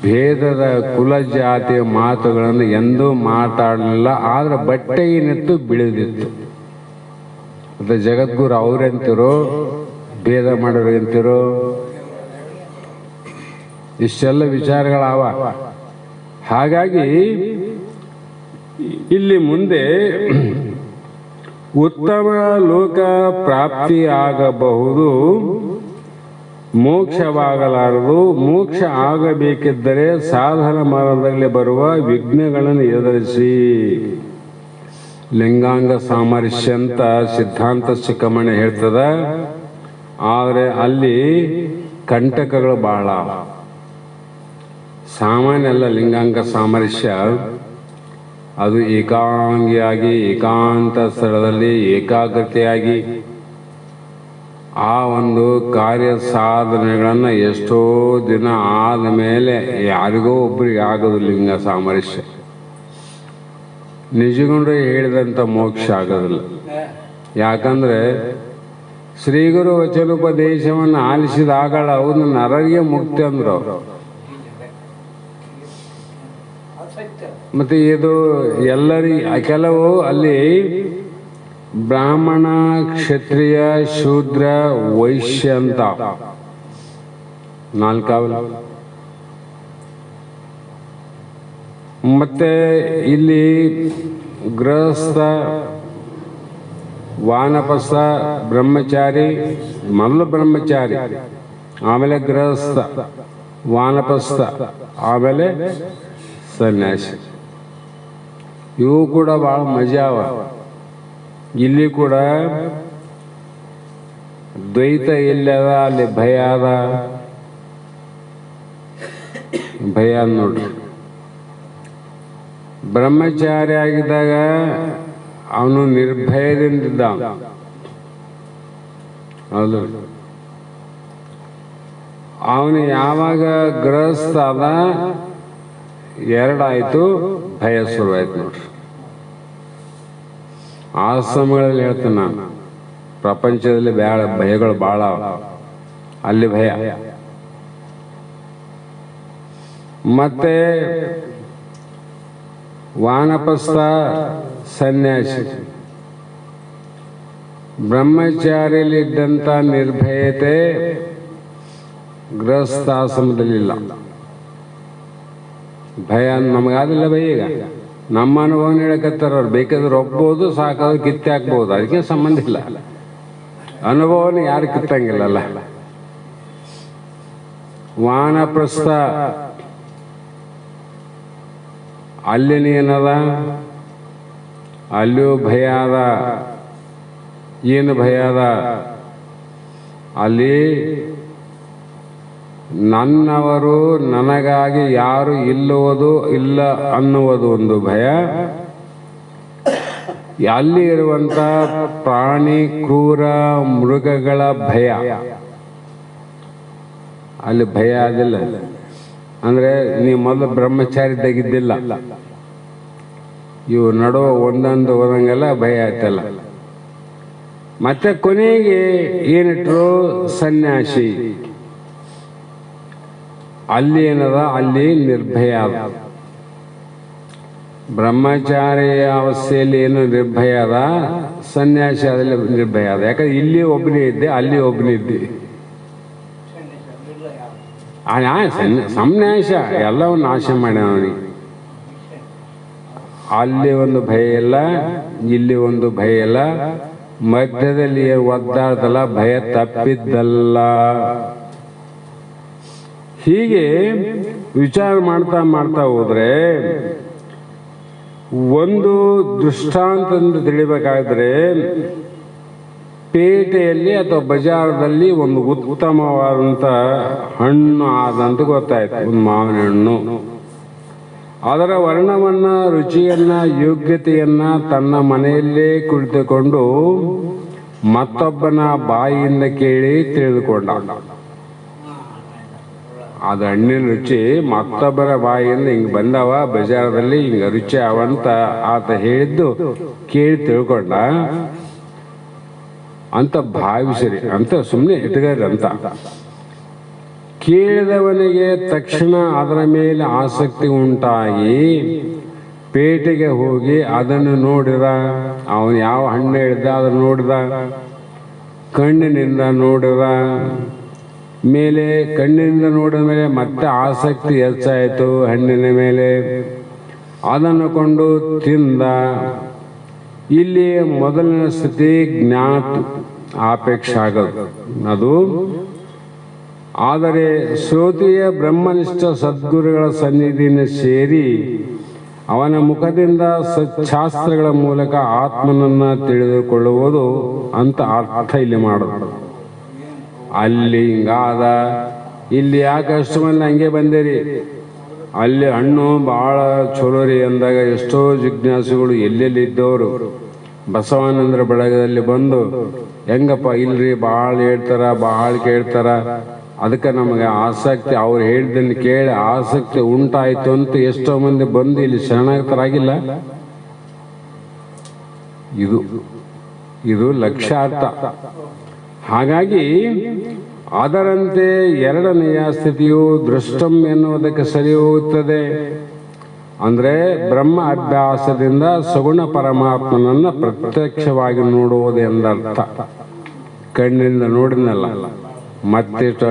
ಭೇದದ ಕುಲ ಜಾತಿಯ ಮಾತುಗಳನ್ನು ಎಂದೂ ಮಾತಾಡಲಿಲ್ಲ. ಆದ್ರೆ ಬಟ್ಟೆಗಿನಿತ್ತು ಬಿಳಿದಿತ್ತು. ಮತ್ತೆ ಜಗದ್ಗುರು ಅವರೆಂತಿರೋ ಭೇದ ಮಾಡೋರಂತಿರೋ ಇಷ್ಟೆಲ್ಲ ವಿಚಾರಗಳಾವ. ಹಾಗಾಗಿ ಇಲ್ಲಿ ಮುಂದೆ ಉತ್ತಮ ಲೋಕ ಪ್ರಾಪ್ತಿಯಾಗಬಹುದು, ಮೋಕ್ಷವಾಗಲಾರದು. ಮೋಕ್ಷ ಆಗಬೇಕಿದ್ದರೆ ಸಾಧನ ಮಾರ್ಗದಲ್ಲಿ ಬರುವ ವಿಘ್ನಗಳನ್ನು ಎದುರಿಸಿ ಲಿಂಗಾಂಗ ಸಾಮರಸ್ಯ ಅಂತ ಸಿದ್ಧಾಂತ ಶಿಖಮಣೆ ಹೇಳ್ತದ. ಆದರೆ ಅಲ್ಲಿ ಕಂಟಕಗಳು ಬಹಳ. ಸಾಮಾನ್ಯ ಅಲ್ಲ ಲಿಂಗಾಂಗ ಸಾಮರಸ್ಯ. ಅದು ಏಕಾಂಗಿಯಾಗಿ ಏಕಾಂತ ಸ್ಥಳದಲ್ಲಿ ಏಕಾಗ್ರತೆಯಾಗಿ ಆ ಒಂದು ಕಾರ್ಯ ಸಾಧನೆಗಳನ್ನು ಎಷ್ಟೋ ದಿನ ಆದ ಮೇಲೆ ಯಾರಿಗೋ ಒಬ್ಬರಿಗೆ ಆಗೋದು ಲಿಂಗ ಸಾಮರಸ್ಯ. ನಿಜಗೊಂಡ್ರೆ ಹೇಳಿದಂಥ ಮೋಕ್ಷ ಆಗೋದಿಲ್ಲ. ಯಾಕಂದ್ರೆ ಶ್ರೀಗುರು ವಚನೋಪದೇಶವನ್ನು ಆಲಿಸಿದಾಗ ಅವನು ನರರಿಗೆ ಮುಕ್ತಿ ಅಂದ್ರು ಅವರು. ಮತ್ತೆ ಇದು ಎಲ್ಲರಿಗೆ ಕೆಲವು ಅಲ್ಲಿ ಬ್ರಾಹ್ಮಣ, ಕ್ಷತ್ರಿಯ, ಶೂದ್ರ, ವೈಶ್ಯ ಅಂತ 4. ಮತ್ತೆ ಇಲ್ಲಿ ಗೃಹಸ್ಥ, ವಾನಪ್ರಸ್ಥ, ಬ್ರಹ್ಮಚಾರಿ, ಮೊದಲು ಬ್ರಹ್ಮಚಾರಿ, ಆಮೇಲೆ ಗೃಹಸ್ಥ, ವಾನಪ್ರಸ್ಥ, ಆಮೇಲೆ ಸನ್ಯಾಸಿ. ಇವು ಕೂಡ ಭಾಳ ಮಜಾವ. ಇಲ್ಲಿ ಕೂಡ ದ್ವೈತ ಎಲ್ಲದ ಅಲ್ಲಿ ಭಯ ಅದ. ಭಯ ನೋಡ್ರಿ. ಬ್ರಹ್ಮಚಾರಿ ಆಗಿದ್ದಾಗ ಅವನು ನಿರ್ಭಯದಿಂದಿದ್ದ. ಹೌದು. ಅವನು ಯಾವಾಗ ಗೃಹಸ್ಥ ಅದ, ಎರಡಾಯಿತು, ಭಯ ಶುರುವಾಯ್ತು ನೋಡ್ರಿ. ಆಶ್ರಮಗಳಲ್ಲಿ ಹೇಳ್ತೇನೆ ನಾನು, ಪ್ರಪಂಚದಲ್ಲಿ ಭಯಗಳು ಭಾಳ, ಅಲ್ಲಿ ಭಯ. ಮತ್ತೆ ವಾನಪ್ರಸ್ಥ ಸನ್ಯಾಸಿ, ಬ್ರಹ್ಮಚಾರಿಯಲ್ಲಿದ್ದಂಥ ನಿರ್ಭಯತೆ ಗೃಹಸ್ಥಾಶ್ರಮದಲ್ಲಿಲ್ಲ. ಭಯ ನಮಗಾದಿಲ್ಲ. ಭಯ ಈಗ ನಮ್ಮ ಅನುಭವ ಹೇಳಕತ್ತಾರ. ಅವ್ರು ಬೇಕಾದ್ರೆ ಒಪ್ಬೋದು, ಸಾಕಾದ್ರೆ ಕಿತ್ತೆ ಹಾಕ್ಬೋದು, ಅದಕ್ಕೆ ಸಂಬಂಧ ಇಲ್ಲ. ಅನುಭವನ ಯಾರು ಕಿತ್ತಂಗಿಲ್ಲಲ್ಲ. ವಾನಪ್ರಸ್ಥ ಅಲ್ಲಿನೇನದ, ಅಲ್ಲಿಯೂ ಭಯ ಅದ. ಏನು ಭಯ ಅದ ಅಲ್ಲಿ? ನನ್ನವರು ನನಗಾಗಿ ಯಾರು ಇಲ್ಲುವುದು ಇಲ್ಲ ಅನ್ನುವುದು ಒಂದು ಭಯ. ಅಲ್ಲಿ ಇರುವಂತ ಪ್ರಾಣಿ ಕ್ರೂರ ಮೃಗಗಳ ಭಯ, ಅಲ್ಲಿ ಭಯ ಆದಿಲ್ಲ. ಅಂದ್ರೆ ನೀವು ಮೊದಲು ಬ್ರಹ್ಮಚಾರಿದ್ದಾಗಿದ್ದಿಲ್ಲ, ಇವು ನಡುವ ಒಂದೊಂದು ಹೋದಂಗೆಲ್ಲ ಭಯ ಆಯ್ತಲ್ಲ. ಮತ್ತೆ ಕೊನೆಗೆ ಏನಿಟ್ರು? ಸನ್ಯಾಸಿ. ಅಲ್ಲಿ ಏನದ? ಅಲ್ಲಿ ನಿರ್ಭಯ ಅದ. ಬ್ರಹ್ಮಚಾರಿ ಅವಸ್ಥೆಯಲ್ಲಿ ಏನು ನಿರ್ಭಯ ಅದ, ಸನ್ಯಾಸಿ ಅದಲ್ಲಿ ನಿರ್ಭಯ ಅದ. ಯಾಕಂದ್ರೆ ಇಲ್ಲಿ ಒಬ್ಬನೇ ಇದ್ದೆ, ಅಲ್ಲಿ ಒಬ್ಬನೇ ಇದ್ದೆ. ಸನ್ಯಾಸ ಎಲ್ಲವೂ ನಾಶ ಮಾಡ್ಯವನಿಗೆ. ಅಲ್ಲಿ ಒಂದು ಭಯ ಇಲ್ಲ, ಇಲ್ಲಿ ಒಂದು ಭಯ ಇಲ್ಲ, ಮಧ್ಯದಲ್ಲಿ ಒದ್ದಾಡ್ದಲ್ಲ, ಭಯ ತಪ್ಪಿದ್ದಲ್ಲ. ಹೀಗೆ ವಿಚಾರ ಮಾಡ್ತಾ ಮಾಡ್ತಾ ಹೋದ್ರೆ ಒಂದು ದೃಷ್ಟಾಂತದಿಂದ ತಿಳಿಬೇಕಾದ್ರೆ, ಪೇಟೆಯಲ್ಲಿ ಅಥವಾ ಬಜಾರದಲ್ಲಿ ಒಂದು ಉತ್ತಮವಾದಂಥ ಹಣ್ಣು ಆದಂತ ಗೊತ್ತಾಯ್ತು, ಒಂದು ಮಾವಿನ ಹಣ್ಣು. ಅದರ ವರ್ಣವನ್ನ, ರುಚಿಯನ್ನ, ಯೋಗ್ಯತೆಯನ್ನ ತನ್ನ ಮನೆಯಲ್ಲೇ ಕುಳಿತುಕೊಂಡು ಮತ್ತೊಬ್ಬನ ಬಾಯಿಯಿಂದ ಕೇಳಿ ತಿಳಿದುಕೊಂಡ. ಅದು ಹಣ್ಣಿನ ರುಚಿ ಮತ್ತೊಬ್ಬರ ಬಾಯಿಯಿಂದ ಹಿಂಗ್ ಬಂದವ, ಬಜಾರದಲ್ಲಿ ಹಿಂಗ ರುಚಿ ಅವಂತ ಆತ ಹೇಳಿದ್ದು ಕೇಳಿ ತಿಳ್ಕೊಂಡ ಅಂತ ಭಾವಿಸಿರಿ ಅಂತ ಸುಮ್ಮನೆ ಇಟ್ಗಾರಿ ಅಂತ. ಕೇಳಿದವನಿಗೆ ತಕ್ಷಣ ಅದರ ಮೇಲೆ ಆಸಕ್ತಿ ಉಂಟಾಗಿ ಪೇಟೆಗೆ ಹೋಗಿ ಅದನ್ನು ನೋಡಿದ. ಅವನು ಯಾವ ಹಣ್ಣು ಹೇಳಿದ ಅದನ್ನು ನೋಡಿದ, ಕಣ್ಣಿನಿಂದ ನೋಡಿದ. ಮೇಲೆ ಕಣ್ಣಿನಿಂದ ನೋಡಿದ ಮೇಲೆ ಮತ್ತೆ ಆಸಕ್ತಿ ಹೆಚ್ಚಾಯಿತು ಹಣ್ಣಿನ ಮೇಲೆ. ಅದನ್ನು ಕೊಂಡು ತಿಂದ. ಇಲ್ಲಿ ಮೊದಲನೇ ಸ್ಥಿತಿ ಜ್ಞಾತ ಆಪೇಕ್ಷ ಆಗೋದು ಅದು. ಆದರೆ ಶ್ರೋತಿಯ ಬ್ರಹ್ಮನಿಷ್ಠ ಸದ್ಗುರುಗಳ ಸನ್ನಿಧಿಯನ್ನು ಸೇರಿ ಅವನ ಮುಖದಿಂದ ಸಚ್ಛಾಸ್ತ್ರಗಳ ಮೂಲಕ ಆತ್ಮನನ್ನ ತಿಳಿದುಕೊಳ್ಳುವುದು ಅಂತ ಅರ್ಥ ಇಲ್ಲಿ ಮಾಡೋದು. ಅಲ್ಲಿ ಹಿಂಗಾದ, ಇಲ್ಲಿ ಯಾಕೆ ಅಷ್ಟು ಮಂದಿ ಹಂಗೆ ಬಂದಿರಿ, ಅಲ್ಲಿ ಹಣ್ಣು ಭಾಳ ಚಲೋ ರೀ ಅಂದಾಗ ಎಷ್ಟೋ ಜಿಜ್ಞಾಸುಗಳು ಎಲ್ಲೆಲ್ಲಿ ಇದ್ದವರು ಬಸವಾನಂದರ ಬಳಗದಲ್ಲಿ ಬಂದು ಹೆಂಗಪ್ಪ ಇಲ್ರಿ ಭಾಳ ಹೇಳ್ತಾರ, ಭಾಳ ಕೇಳ್ತಾರ, ಅದಕ್ಕೆ ನಮಗೆ ಆಸಕ್ತಿ, ಅವ್ರು ಹೇಳಿದ್ದನ್ನು ಕೇಳಿ ಆಸಕ್ತಿ ಉಂಟಾಯಿತು ಅಂತ ಎಷ್ಟೋ ಮಂದಿ ಬಂದು ಇಲ್ಲಿ ಶರಣಾಗತರಾಗಿಲ್ಲ. ಇದು ಲಕ್ಷ್ಯಾರ್ಥ. ಹಾಗಾಗಿ ಅದರಂತೆ ಎರಡನೆಯ ಸ್ಥಿತಿಯು ದೃಷ್ಟಂ ಎನ್ನುವುದಕ್ಕೆ ಸರಿ ಹೋಗುತ್ತದೆ. ಅಂದ್ರೆ ಬ್ರಹ್ಮ ಅಭ್ಯಾಸದಿಂದ ಸಗುಣ ಪರಮಾತ್ಮನನ್ನ ಪ್ರತ್ಯಕ್ಷವಾಗಿ ನೋಡುವುದು ಎಂದರ್ಥ. ಕಣ್ಣಿಂದ ನೋಡಿದ್ನಲ್ಲ, ಮತ್ತಿಷ್ಟು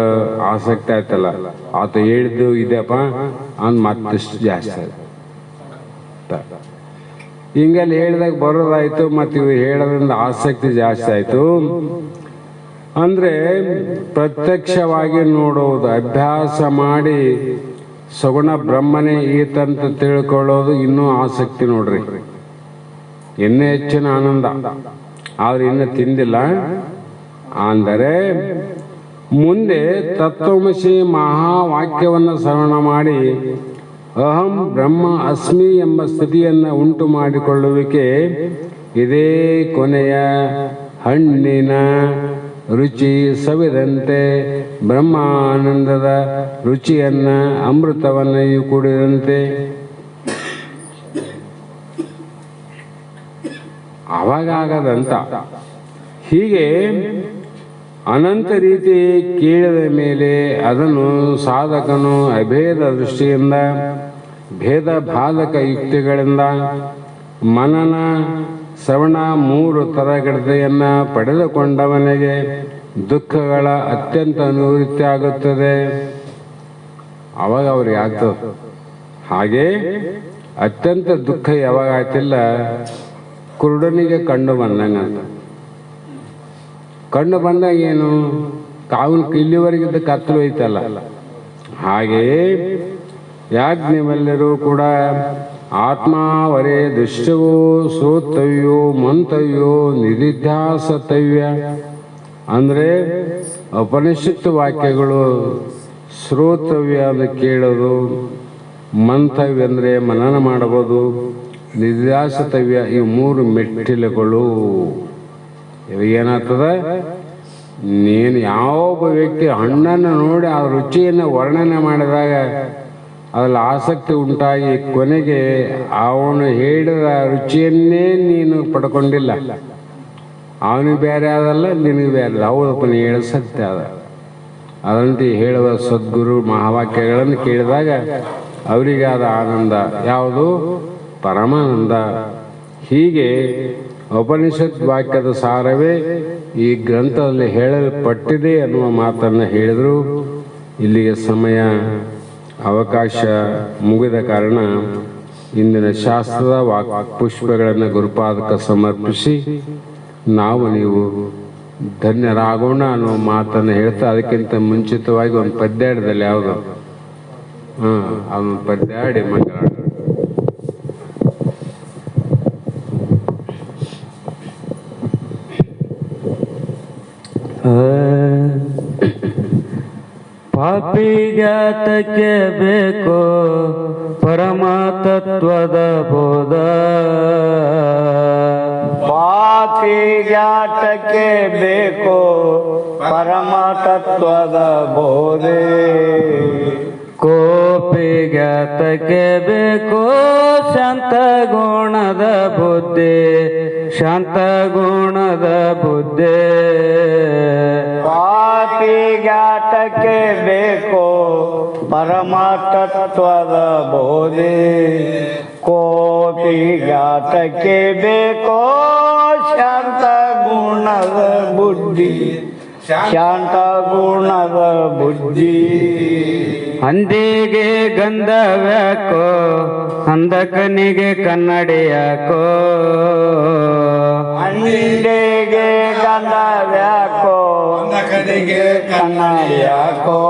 ಆಸಕ್ತಿ ಆಯ್ತಲ್ಲ, ಆತ ಹೇಳಿದ್ದು ಇದೆಯಪ್ಪ ಅಂದ್ ಮತ್ತಿಷ್ಟು ಜಾಸ್ತಿ ಆಯ್ತು. ಹಿಂಗಲ್ಲಿ ಹೇಳಿದಾಗ ಬರೋದಾಯ್ತು, ಮತ್ತು ಇವು ಹೇಳೋದ್ರಿಂದ ಆಸಕ್ತಿ ಜಾಸ್ತಿ ಆಯ್ತು. ಅಂದ್ರೆ ಪ್ರತ್ಯಕ್ಷವಾಗಿ ನೋಡುವುದು, ಅಭ್ಯಾಸ ಮಾಡಿ ಸಗುಣ ಬ್ರಹ್ಮನೇ ಈತಂತ ತಿಳ್ಕೊಳ್ಳೋದು ಇನ್ನೂ ಆಸಕ್ತಿ ನೋಡ್ರಿ, ಇನ್ನೂ ಹೆಚ್ಚಿನ ಆನಂದ. ಆದ್ರೆ ಇನ್ನು ತಿಂದಿಲ್ಲ. ಅಂದರೆ ಮುಂದೆ ತತ್ವಮಸಿ ಮಹಾವಾಕ್ಯವನ್ನು ಶ್ರವಣ ಮಾಡಿ ಅಹಂ ಬ್ರಹ್ಮ ಅಸ್ಮಿ ಎಂಬ ಸ್ಥಿತಿಯನ್ನು ಉಂಟು ಮಾಡಿಕೊಳ್ಳುವಿಕೆ ಇದೇ ಕೊನೆಯ ಹಣ್ಣಿನ ರುಚಿ ಸವಿದಂತೆ ಬ್ರಹ್ಮಾನಂದದ ರುಚಿಯನ್ನ ಅಮೃತವನ್ನು ಕುಡಿದಂತೆ ಅವಾಗದಂತ. ಹೀಗೆ ಅನಂತ ರೀತಿ ಕೇಳಿದ ಮೇಲೆ ಅದನ್ನು ಸಾಧಕನು ಅಭೇದ ದೃಷ್ಟಿಯಿಂದ ಭೇದ ಬಾಧಕ ಯುಕ್ತಿಗಳಿಂದ ಮನನ ಶ್ರವಣ 3 ತರಗತಿಯನ್ನ ಪಡೆದುಕೊಂಡವನಿಗೆ ದುಃಖಗಳ ಅತ್ಯಂತ ನಿವೃತ್ತಿ ಆಗುತ್ತದೆ. ಅವಾಗ ಅವ್ರಿಗೆ ಆಗ್ತದೆ. ಹಾಗೆ ಅತ್ಯಂತ ದುಃಖ ಯಾವಾಗ ಆಯ್ತಿಲ್ಲ, ಕುರುಡನಿಗೆ ಕಂಡು ಬಂದಂಗಂತ. ಕಂಡು ಬಂದಾಗ ಏನು, ಕಾವಲು ಇಲ್ಲಿವರೆಗಿದ್ದ ಕತ್ತಲು ಐತಲ್ಲ, ಹಾಗೆಯೇ ಯಾಜ್ಞವಲ್ಯರು ಕೂಡ ಆತ್ಮಾವರೇ ದೃಷ್ಟವೋ ಶ್ರೋತವ್ಯೋ ಮಂತವ್ಯೋ ನಿಧಿಧ್ಯಾಸತವ್ಯ ಅಂದರೆ ಉಪನಿಷತ್ತು ವಾಕ್ಯಗಳು ಶ್ರೋತವ್ಯ ಅಂದರೆ ಕೇಳೋದು, ಮಂತವ್ಯ ಅಂದರೆ ಮನನ ಮಾಡಬಹುದು, ನಿಧ್ಯಾಸತವ್ಯ ಈ 3 ಮೆಟ್ಟಿಲುಗಳು. ಇವಾಗೇನಾಗ್ತದ, ನೀನು ಯಾವೊಬ್ಬ ವ್ಯಕ್ತಿ ಹಣ್ಣನ್ನು ನೋಡಿ ಆ ರುಚಿಯನ್ನು ವರ್ಣನೆ ಮಾಡಿದಾಗ ಅದ್ರಲ್ಲಿ ಆಸಕ್ತಿ ಉಂಟಾಗಿ ಕೊನೆಗೆ ಅವನು ಹೇಳಿದ ರುಚಿಯನ್ನೇ ನೀನು ಪಡ್ಕೊಂಡಿಲ್ಲ, ಅವನಿಗೆ ಬೇರೆ ಆದಲ್ಲ, ನಿನಗೆ ಬೇರೆ. ಹೌದಪ್ಪ ನೀ ಹೇಳ ಸತ್ಯ ಅದ. ಅದಂತೆ ಹೇಳುವ ಸದ್ಗುರು ಮಹಾವಾಕ್ಯಗಳನ್ನು ಕೇಳಿದಾಗ ಅವರಿಗೆ ಆದ ಆನಂದ ಯಾವುದು? ಪರಮಾನಂದ. ಹೀಗೆ ಉಪನಿಷತ್ ವಾಕ್ಯದ ಸಾರವೇ ಈ ಗ್ರಂಥದಲ್ಲಿ ಹೇಳಲ್ಪಟ್ಟಿದೆ ಅನ್ನುವ ಮಾತನ್ನು ಹೇಳಿದರು. ಇಲ್ಲಿಗೆ ಸಮಯ ಅವಕಾಶ ಮುಗಿದ ಕಾರಣ ಇಂದಿನ ಶಾಸ್ತ್ರದ ಪುಷ್ಪಗಳನ್ನು ಗುರುಪಾದಕ ಸಮರ್ಪಿಸಿ ನಾವು ನೀವು ಧನ್ಯರಾಗೋಣ ಅನ್ನೋ ಮಾತನ್ನು ಹೇಳ್ತಾ, ಅದಕ್ಕಿಂತ ಮುಂಚಿತವಾಗಿ ಒಂದು ಪದ್ಯಾಡದಲ್ಲಿ ಯಾವುದು ಅದೊಂದು ಪದ್ಯಾಡಿ ಮಂಗಳಾಡ. ಪಾಪಿಗ್ಯಾತಕ್ಕೆ ಬೇಕೋ ಪರಮ ತತ್ವದ ಬೋಧ, ಪಾಪಿಗ್ಯಾತಕ್ಕೆ ಬೇಕೋ ಪರಮ ತತ್ವದ ಬೋಧೆ, ಕೋಪಿಗ್ಯಾತಕ್ಕೆ ಬೇಕೋ ಶಾಂತ ಗುಣದ ಬುದ್ಧಿ, ಶಾಂತ ಗುಣದ ಬುದ್ಧಿ. ಪಾಪಿಗ್ಯಾತಕ್ಕೆ ಬೇಕೋ ಪರಮ ತತ್ವದ ಬೋಧೆ, ಕೋಪಿಗ್ಯಾತಕ್ಕೆ ಬೇಕೋ ಶಾಂತ ಗುಣದ ಬುದ್ಧಿ, ಶಾಂತ ಗುಣದ ಬುದ್ಧಿ. ಅಂದಿಗೆ ಗಂಧವ್ಯಾಕೋ ಅಂಧಕನಿಗೆ ಕನ್ನಡಿಯಾಕೋ, ಅಂದಿಗೆ ಗಂಧವ್ಯಾಕೋ ಅಂಧಕನಿಗೆ ಕನ್ನಡಿಯಾಕೋ,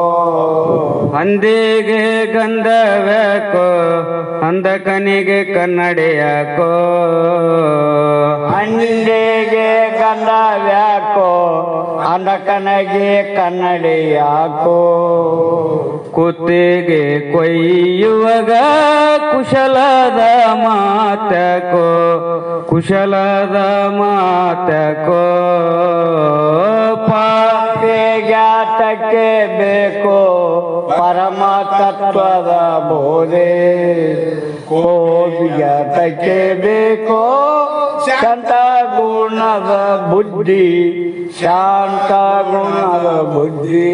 ಅಂದಿಗೆ ಗಂಧವ್ಯಾಕೋ ಅಂಧಕನಿಗೆ ಕನ್ನಡಿಯಾಕೋ, ಅಂದಿಗೆ ಗಂಧವ್ಯಾಕೋ ಅಂಧಕನಿಗೆ ಕನ್ನಡಿಯಾಕೋ. ಕುತ್ತಿಗೆ ಕೊಯ್ಯುವಾಗ ಕುಶಲದ ಮಾತಕೋ, ಕುಶಲದ ಮಾತಕೋ. ಪಾಪಿಗ್ಯಾತಕ್ಕೆ ಬೇಕೋ ಪರಮ ತತ್ವದ ಬೋಧೆ, ಕೋಪಿಗ್ಯಾತಕ್ಕೆ ಬೇಕೋ ಶಾಂತ ಗುಣದ ಬುದ್ಧಿ, ಶಾಂತ ಗುಣದ ಬುದ್ಧಿ.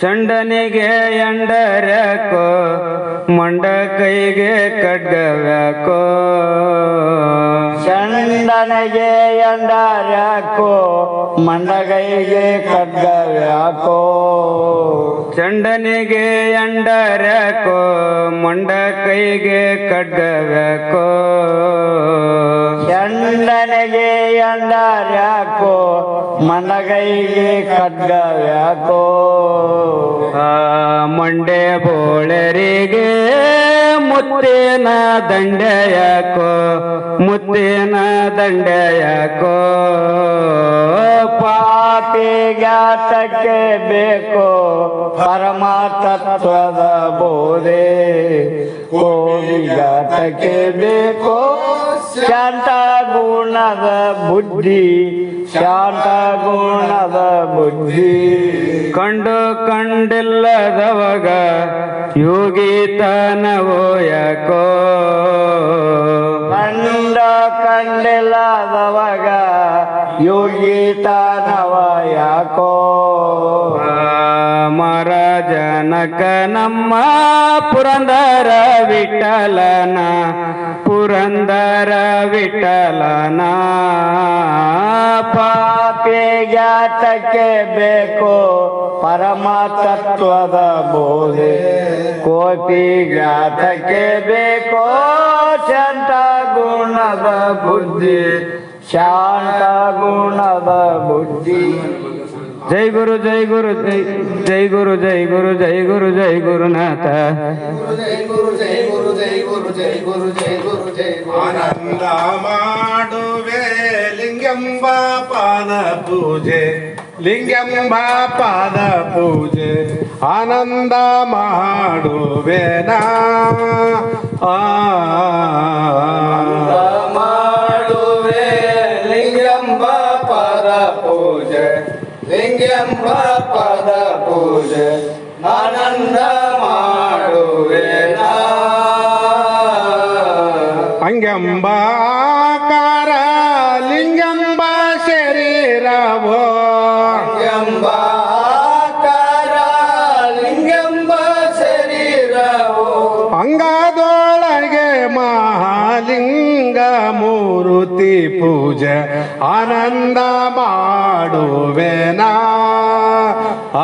ಚಂಡನಿಗೆ ಎಂಡರ್ಯಾಕೋ ಮಂಡ ಕೈಗೆ ಖಡ್ಗವ್ಯಾಕೋ, ಚಂಡನಿಗೆ ಎಂಡರ್ಯಾಕೋ ಮಂಡಗೈಗೆ ಖಡ್ಗವ್ಯಾಕೋ, ಚಂಡನಿಗೆ ಎಂಡರ್ಯಾಕೋ ಮಂಡ ಕೈಗೆ ಖಡ್ಗವ್ಯಾಕೋ, ಚಂಡನಿಗೆ ಎಂಡರ್ಯಾಕೋ ಮಂಡಗೈಗೆ ಖಡ್ಗವ್ಯಾಕೋ. ಮಂಡೆ ಬೋಳರಿಗೆ ಮುತ್ತಿನ ದಂಡೆಯಾಕೋ, ಮುತ್ತಿನ ದಂಡೆಯಾಕೋ. ಪಾಪಿಗ್ಯಾತಕ್ಕೆ ಬೇಕೋ ಪರಮ ತತ್ವದ ಬೋಧೆ, ಕೋಪಿಗ್ಯಾತಕ್ಕೆ ಬೇಕೋ ಶಾಂತ ಗುಣದ ಬುದ್ಧಿ ಶಾಂತ ಗುಣದ ಬುದ್ಧಿ ಕಂಡು ಕಂಡಿಲ್ಲದವಾಗ ಯೋಗಿತನವೋ ಯಾಕೋ ಕಂಡ ಕಂಡಿಲ್ಲದವಾಗ ಯೋಗಿತನವ ಯಾಕೋ ಮಹಾರಾಜನಕ ನಮ್ಮ ಪುರಂದರ ವಿಠಲನ ಪುರಂದರ ವಿಠಲನ ಪಾಪಿ ಜಾತಕ್ಕೆ ಬೇಕು ಪರಮತತ್ವದ ಬೋಧೆ ಕೋಪಿ ಜಾತಕ್ಕೆ ಬೇಕೋ ಶಾಂತ ಗುಣದ ಬುದ್ಧಿ ಶಾಂತ ಗುಣದ ಬುದ್ಧಿ ಜೈ ಗುರು ಜೈ ಗುರು ಜೈ ಜೈ ಗುರು ಜೈ ಗುರು ಜೈ ಗುರು ಜೈ ಗುರುನಾಥ ಆನಂದ ಮಾಡುವೆ ಲಿಂಗಂಬ ಪಾದ ಪೂಜೆ ಲಿಂಗಂಬ ಪಾದ ಪೂಜೆ ಆನಂದ ಮಾಡುವೆ ನಾ ಮಾಡುವೆ ಲಿಂಗಂಬ ಪಾದ ಪೂಜೆ ಲಿಂಗಂಬ ಪಾದ ಪೂಜೆ ಆನಂದ ಮಾಡುವೆ ಅಂಗಂಬಾಕಾರ ಲಿಂಗಂಬ ಶರೀರವೋ ಅಂಗಂಬಾಕಾರ ಲಿಂಗಂಬ ಶರೀರವೋ ಅಂಗದೊಳಗೆ ಮಹಾಲಿಂಗ ಮೂರುತಿ ಪೂಜೆ ಆನಂದ ಮಾಡುವೆನಾ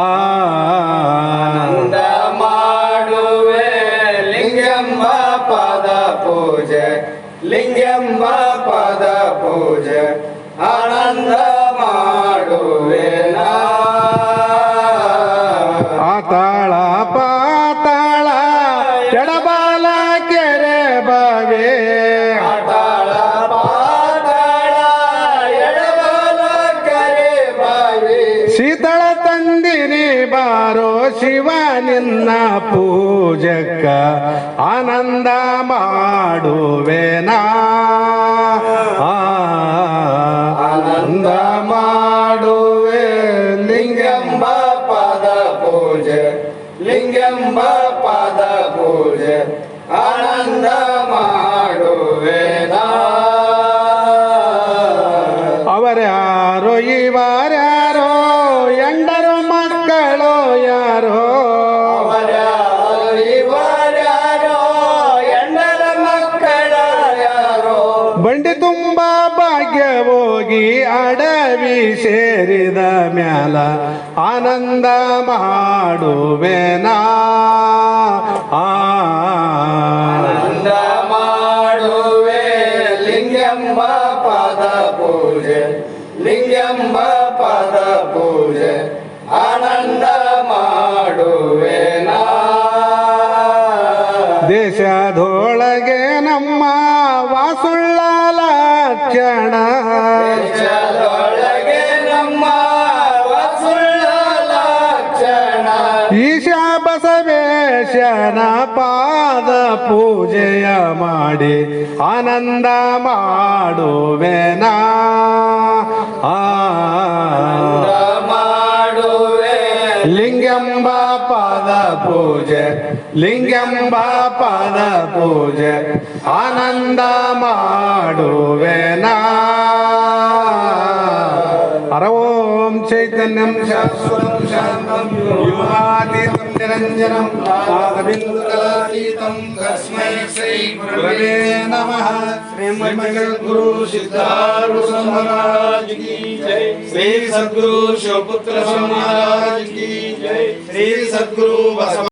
ಆನಂದ ಮಾಡುವೆ ಲಿಂಗಂಬ ಪಾದ ಪೂಜೆ ಲಿಂಗಂಬ ಪಾದ ಪೂಜೆ ಆನಂದ ಮಾಡುವೆ ಆತಾಳ ಪಾತಾಳ ಕೆಡಬಾಲ ಕೆರೆ ಬಾವೆ ಆತಾಳ ಪಾತಾಳ ಎಡಬಲ ಕರೆ ಬಾವಿ ಶೀತಳ ತಂದಿನಿ ಬಾರೋ ಶಿವ ನಿನ್ನ ಪೂಜಕ್ಕ ಆನಂದ ಮಾಡುವೆನಾ ಆನಂದ ಮಾಡುವೆ ಲಿಂಗಂಬ ಪಾದ ಪೂಜೆ ಲಿಂಗಂಬ ಪಾದ ಪೂಜೆ ಆನಂದ ಮಾಡುವೆ ಅವರ್ಯಾರೋ ಇವರ್ಯಾರೋ ಎಂಡರು ಮಕ್ಕಳು ಯಾರೋ ಇವರ್ಯಾರೋ ಎಂಡರ ಮಕ್ಕಳ ಯಾರೋ ಬಂಡಿ ತುಂಬ ಭಾಗ್ಯ ಹೋಗಿ ಅಡವಿ ಸೇರಿದ ಮ್ಯಾಲ ಆನಂದ ಮಾಡುವೆನಾ ಆನಂದ ಮಾಡುವೆ ಲಿಂಗಂಬ ಪಾದ ಪೂಜೆ ಲಿಂಗಂಬ ಪಾದ ಪೂಜೆ ಆನಂದ ಮಾಡುವೆ ದೇಶದೊಳಗೆ ನಮ್ಮ ವಾಸುಳ್ಳ ಲಕ್ಷಣ ದೇಶದೊಳಗೆ ನಮ್ಮ ವಸುಳ್ಳ ಲಕ್ಷಣ ಈಶಾ ಬಸವೇಶನ ಪಾದ ಪೂಜೆಯ ಮಾಡಿ ಆನಂದ ಮಾಡುವೆನಾ ಆನಂದ ಮಾಡುವೆ ಲಿಂಗಂಬ ಪಾದ ಪೂಜೆ ಲಿಂಗಂಬ ಪಾದ ಪೂಜೆ ಆನಂದ ಮಾಡುವೆನಾ ಹರ ಓಂ ಚೈತನ್ಯಂ ಶಾಶ್ವತಂ ಶಾಂತಂ ಯೋಗಾತೀತಂ ನಿರಂಜನಂ ನಾದಬಿಂದುಕಲಾತೀತಂ ತಸ್ಮೈ ಶ್ರೀ ಗುರವೇ ನಮಃ ಶ್ರೀಮದ್ಗುರು ಸಿದ್ಧಾರೂಢ ಮಹಾರಾಜ್ ಕಿ ಜೈ ಶ್ರೀ ಸದ್ಗುರು ಶಿವಪುತ್ರ ಮಹಾರಾಜ್ ಕಿ ಜೈ ಶ್ರೀ ಸದ್ಗುರು ಬಸವ